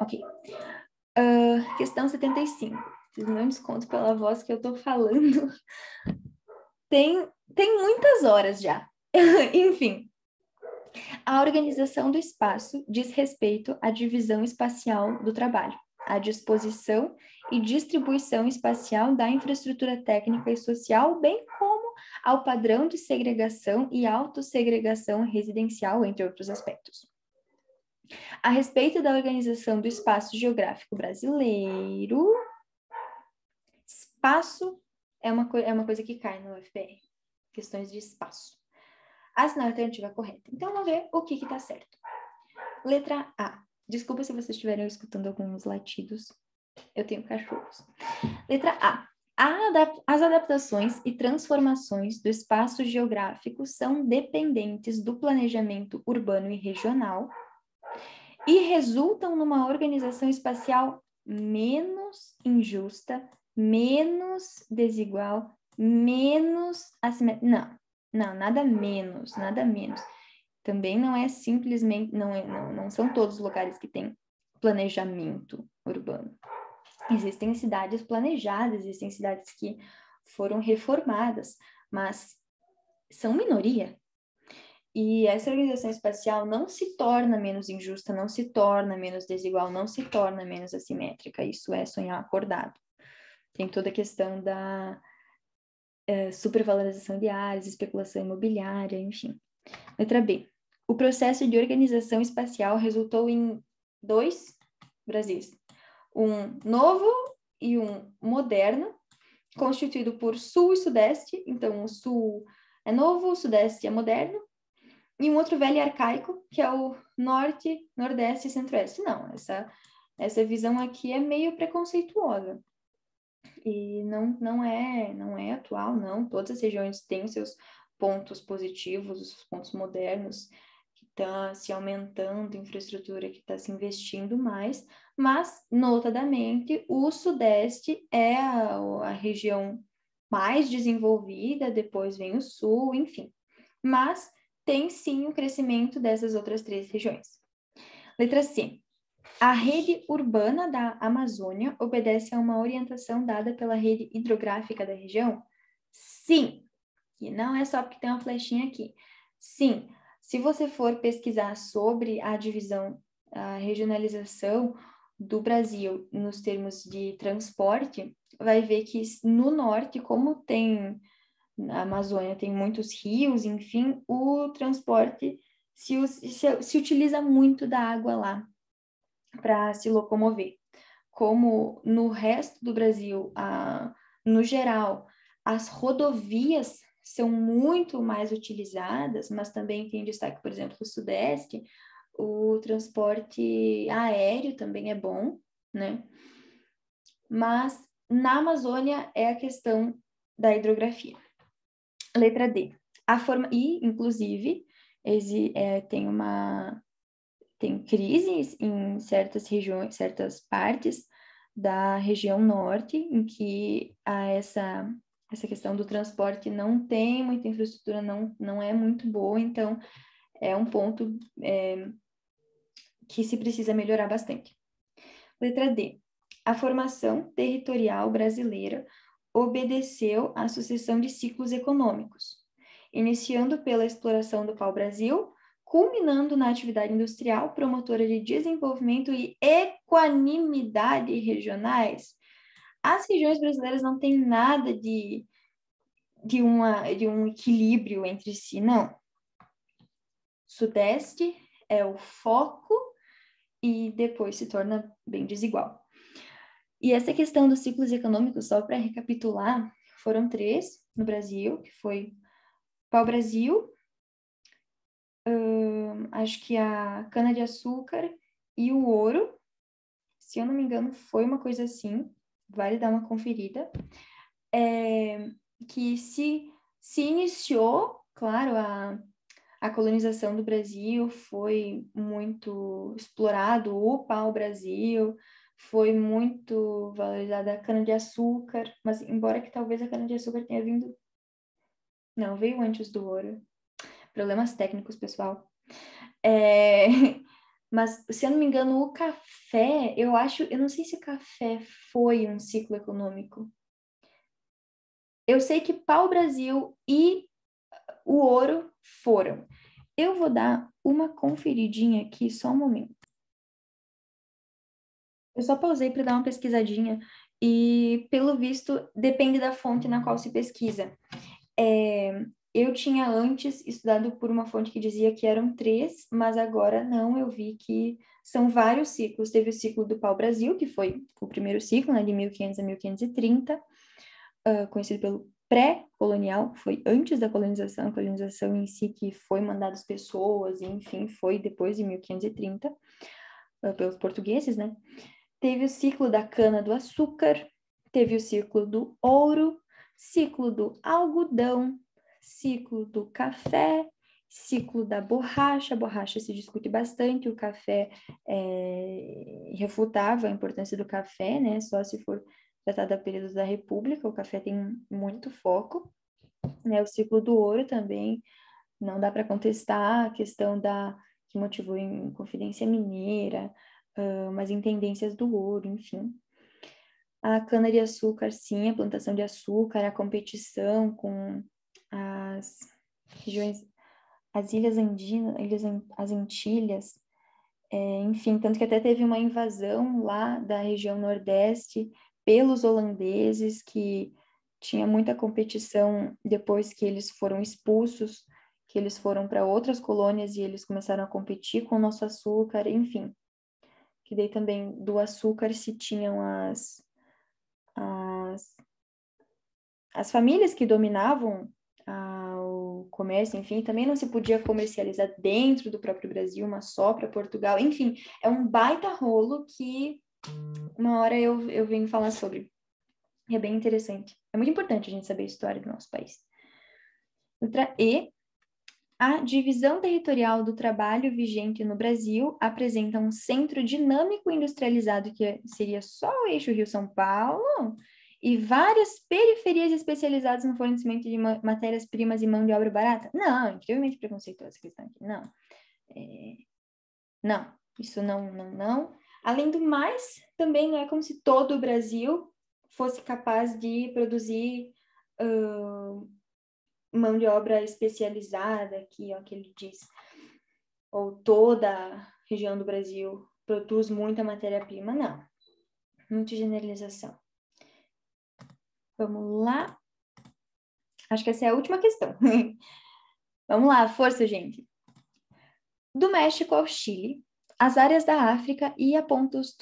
Ok. Questão 75. Vocês não desconto pela voz que eu tô falando. Tem muitas horas já. Enfim. A organização do espaço diz respeito à divisão espacial do trabalho, à disposição e distribuição espacial da infraestrutura técnica e social, bem como ao padrão de segregação e autossegregação residencial, entre outros aspectos. A respeito da organização do espaço geográfico brasileiro, espaço é uma coisa que cai no UFPR, questões de espaço. Assinar a alternativa correta. Então, vamos ver o que está certo. Letra A. Desculpa se vocês estiverem escutando alguns latidos. Eu tenho cachorros. Letra A. As adaptações e transformações do espaço geográfico são dependentes do planejamento urbano e regional e resultam numa organização espacial menos injusta, menos desigual, menos assimétrica. Não, nada menos. Também não é simplesmente, não são todos os lugares que têm planejamento urbano. Existem cidades planejadas, existem cidades que foram reformadas, mas são minoria. E essa organização espacial não se torna menos injusta, não se torna menos desigual, não se torna menos assimétrica. Isso é sonhar acordado. Tem toda a questão da supervalorização de áreas, especulação imobiliária, enfim. Letra B. O processo de organização espacial resultou em 2 Brasis. Um novo e um moderno, constituído por sul e sudeste. Então, o sul é novo, o sudeste é moderno. E um outro velho e arcaico, que é o norte, nordeste e centro-oeste. Não, essa visão aqui é meio preconceituosa. E não é atual, não. Todas as regiões têm os seus pontos positivos, os pontos modernos, que está se aumentando, infraestrutura que está se investindo mais, mas, notadamente, o Sudeste é a região mais desenvolvida, depois vem o Sul, enfim. Mas tem, sim, o crescimento dessas outras 3 regiões. Letra C. A rede urbana da Amazônia obedece a uma orientação dada pela rede hidrográfica da região? Sim. E não é só porque tem uma flechinha aqui. Sim. Se você for pesquisar sobre a divisão, a regionalização do Brasil nos termos de transporte, vai ver que no norte, como tem na Amazônia, tem muitos rios, enfim, o transporte se utiliza muito da água lá para se locomover. Como no resto do Brasil, no geral, as rodovias são muito mais utilizadas, mas também tem destaque, por exemplo, o Sudeste, o transporte aéreo também é bom, né? Mas na Amazônia é a questão da hidrografia. Letra D. Inclusive, tem crises em certas regiões, certas partes da região norte, em que essa questão do transporte não tem muita infraestrutura, não é muito boa, então é um ponto que se precisa melhorar bastante. Letra D. A formação territorial brasileira obedeceu à sucessão de ciclos econômicos, iniciando pela exploração do pau-brasil, culminando na atividade industrial promotora de desenvolvimento e equanimidade regionais. As regiões brasileiras não têm nada de um equilíbrio entre si, não. Sudeste é o foco e depois se torna bem desigual. E essa questão dos ciclos econômicos, só para recapitular, foram 3 no Brasil, que foi pau-brasil, acho que a cana-de-açúcar e o ouro, se eu não me engano, foi uma coisa assim, vale dar uma conferida, que se iniciou, claro, a colonização do Brasil foi muito explorado, o pau-brasil, foi muito valorizada a cana-de-açúcar, mas embora que talvez a cana-de-açúcar tenha vindo... Não, veio antes do ouro. Problemas técnicos, pessoal. Mas, se eu não me engano, o café, eu não sei se o café foi um ciclo econômico. Eu sei que pau-brasil e o ouro foram. Eu vou dar uma conferidinha aqui, só um momento. Eu só pausei para dar uma pesquisadinha e, pelo visto, depende da fonte na qual se pesquisa. Eu tinha antes estudado por uma fonte que dizia que eram 3, mas agora não, eu vi que são vários ciclos. Teve o ciclo do pau-brasil, que foi o primeiro ciclo, né, de 1500 a 1530, conhecido pelo pré-colonial, foi antes da colonização, a colonização em si que foi mandada as pessoas, e, enfim, foi depois de 1530, pelos portugueses, né? Teve o ciclo da cana-do-açúcar, teve o ciclo do ouro, ciclo do algodão, ciclo do café, ciclo da borracha. A borracha se discute bastante, o café refutava a importância do café, né? Só se for tratado a período da República, o café tem muito foco, né? O ciclo do ouro também, não dá para contestar a questão que motivou em Confidência Mineira, mas em tendências do ouro, enfim. A cana-de-açúcar, sim, a plantação de açúcar, a competição com as regiões, as ilhas andinas, as Antilhas, enfim, tanto que até teve uma invasão lá da região Nordeste pelos holandeses, que tinha muita competição depois que eles foram expulsos, que eles foram para outras colônias e eles começaram a competir com o nosso açúcar, enfim. Que daí também do açúcar se tinham as famílias que dominavam o comércio, enfim, também não se podia comercializar dentro do próprio Brasil, mas só para Portugal. Enfim, é um baita rolo que uma hora eu venho falar sobre. E é bem interessante. É muito importante a gente saber a história do nosso país. Letra E. A divisão territorial do trabalho vigente no Brasil apresenta um centro dinâmico industrializado, que seria só o eixo Rio-São Paulo, e várias periferias especializadas no fornecimento de matérias-primas e mão de obra barata? Não, incrivelmente preconceituosa essa questão aqui. Não. Não, isso não. Além do mais, também não é como se todo o Brasil fosse capaz de produzir mão de obra especializada, aqui, ó, que ele diz, ou toda a região do Brasil produz muita matéria-prima, não. Muita generalização. Vamos lá. Acho que essa é a última questão. Vamos lá, força, gente. Do México ao Chile, as áreas da África e a pontos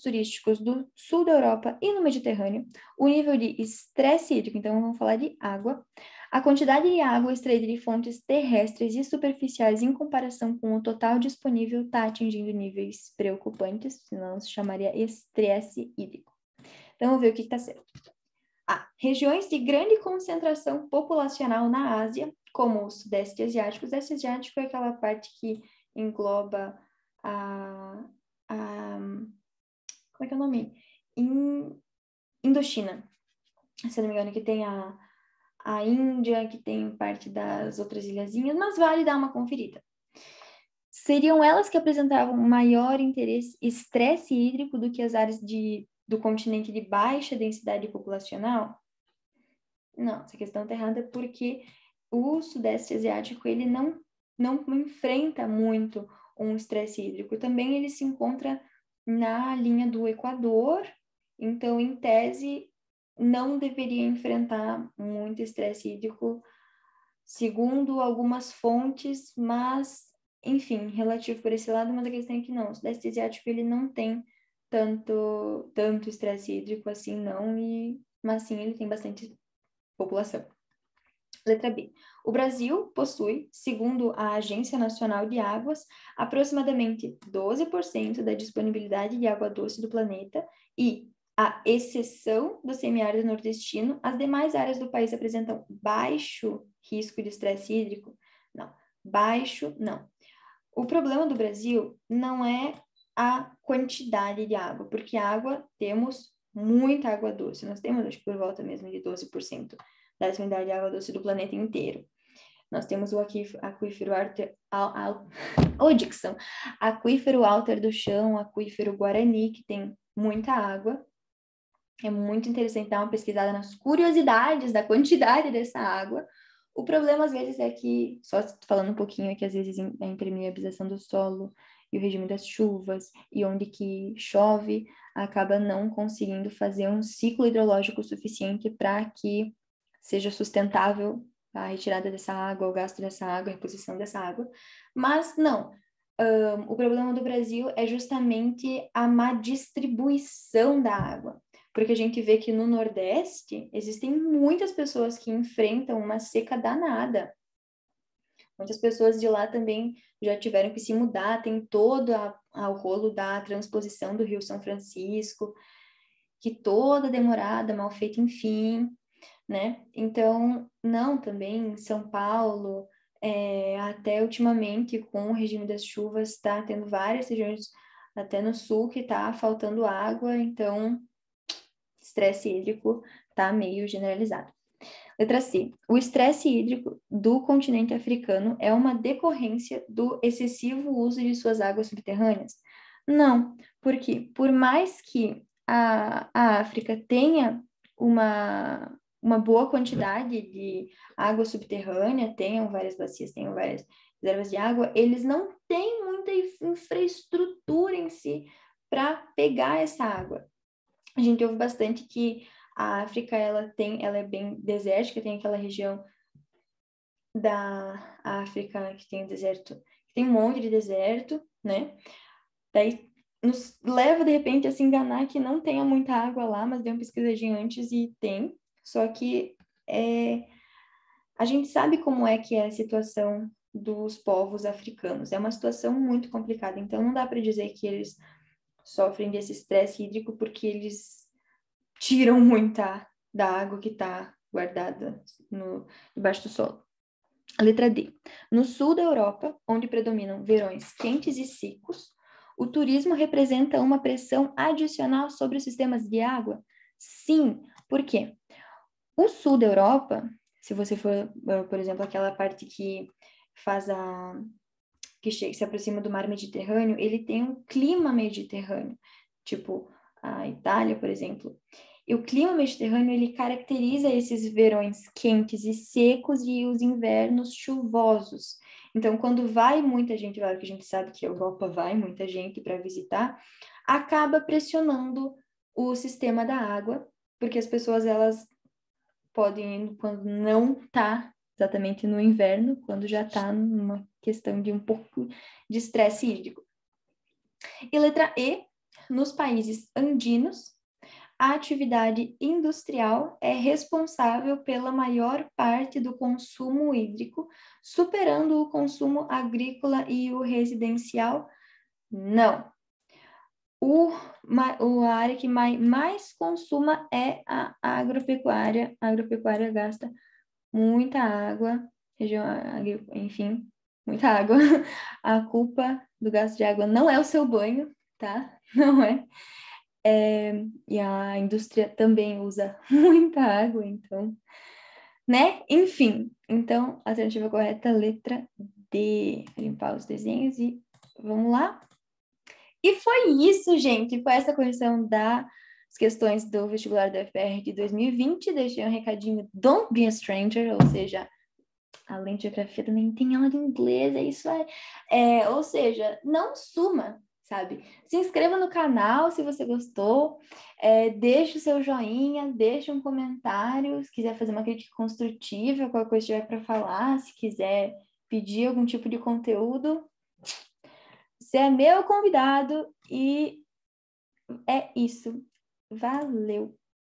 turísticos do sul da Europa e no Mediterrâneo, o nível de estresse hídrico, então vamos falar de água, a quantidade de água extraída de fontes terrestres e superficiais em comparação com o total disponível está atingindo níveis preocupantes, senão se chamaria estresse hídrico. Então, vamos ver o que está certo. Regiões de grande concentração populacional na Ásia, como o Sudeste Asiático. O Sudeste Asiático é aquela parte que engloba como é que é o nome? Indochina. Se não me engano, que tem a Índia, que tem parte das outras ilhazinhas, mas vale dar uma conferida. Seriam elas que apresentavam maior estresse hídrico do que as áreas do continente de baixa densidade populacional? Não, essa questão está errada porque o Sudeste Asiático ele não enfrenta muito um estresse hídrico. Também ele se encontra na linha do Equador, então, em tese, não deveria enfrentar muito estresse hídrico, segundo algumas fontes, mas, enfim, relativo por esse lado, mas a questão é que não, o Sudeste Asiático ele não tem tanto estresse hídrico assim, não, mas sim, ele tem bastante população. Letra B. O Brasil possui, segundo a Agência Nacional de Águas, aproximadamente 12% da disponibilidade de água doce do planeta e, à exceção do semiárido nordestino, as demais áreas do país apresentam baixo risco de estresse hídrico? Não. Baixo, não. O problema do Brasil não é a quantidade de água, porque água, temos muita água doce. Nós temos, acho que por volta mesmo de 12% da disponibilidade de água doce do planeta inteiro. Nós temos o aquífero aquífero Alter do Chão, aquífero Guarani, que tem muita água. É muito interessante dar uma pesquisada nas curiosidades da quantidade dessa água. O problema, às vezes, é que, só falando um pouquinho, é que, às vezes, a impermeabilização do solo e o regime das chuvas, e onde que chove, acaba não conseguindo fazer um ciclo hidrológico suficiente para que seja sustentável a retirada dessa água, o gasto dessa água, a reposição dessa água. Mas, não. O problema do Brasil é justamente a má distribuição da água. Porque a gente vê que no Nordeste existem muitas pessoas que enfrentam uma seca danada. Muitas pessoas de lá também já tiveram que se mudar, tem todo o rolo da transposição do Rio São Francisco, que toda demorada, mal feita, enfim, né? Então, não, também em São Paulo, até ultimamente, com o regime das chuvas, está tendo várias regiões, até no sul, que está faltando água, então estresse hídrico está meio generalizado. Letra C. O estresse hídrico do continente africano é uma decorrência do excessivo uso de suas águas subterrâneas? Não, porque por mais que a África tenha uma boa quantidade de água subterrânea, tenham várias bacias, tenham várias reservas de água, eles não têm muita infraestrutura em si para pegar essa água. A gente ouve bastante que a África, ela é bem desértica, tem aquela região da África que tem o deserto, que tem um monte de deserto, né? Daí nos leva, de repente, a se enganar que não tenha muita água lá, mas deu uma pesquisadinha antes e tem. Só que a gente sabe como é que é a situação dos povos africanos. É uma situação muito complicada, então não dá para dizer que eles sofrem desse estresse hídrico porque eles tiram muita da água que está guardada debaixo do solo. A letra D. No sul da Europa, onde predominam verões quentes e secos, o turismo representa uma pressão adicional sobre os sistemas de água? Sim. Por quê? O sul da Europa, se você for, por exemplo, aquela parte que faz que se aproxima do mar Mediterrâneo, ele tem um clima mediterrâneo, tipo a Itália, por exemplo. E o clima mediterrâneo, ele caracteriza esses verões quentes e secos e os invernos chuvosos. Então, quando vai muita gente, claro que a gente sabe que a Europa vai muita gente para visitar, acaba pressionando o sistema da água, porque as pessoas, elas podem ir quando não está exatamente no inverno, quando já está numa questão de um pouco de estresse hídrico. E letra E, nos países andinos, a atividade industrial é responsável pela maior parte do consumo hídrico, superando o consumo agrícola e o residencial? Não. A área que mais consuma é a agropecuária. A agropecuária gasta muita água, enfim, muita água. A culpa do gasto de água não é o seu banho, tá? Não é. E a indústria também usa muita água, então, né? Enfim, então, a alternativa correta, letra D. Vou limpar os desenhos e vamos lá. E foi isso, gente. Foi essa correção das questões do vestibular da UFR de 2020. Deixei um recadinho, don't be a stranger, ou seja, além de geografia também tem aula de inglês, é isso aí. Ou seja, não suma, sabe? Se inscreva no canal se você gostou, deixe o seu joinha, deixe um comentário, se quiser fazer uma crítica construtiva, qualquer coisa que tiver para falar, se quiser pedir algum tipo de conteúdo, você é meu convidado e é isso. Valeu!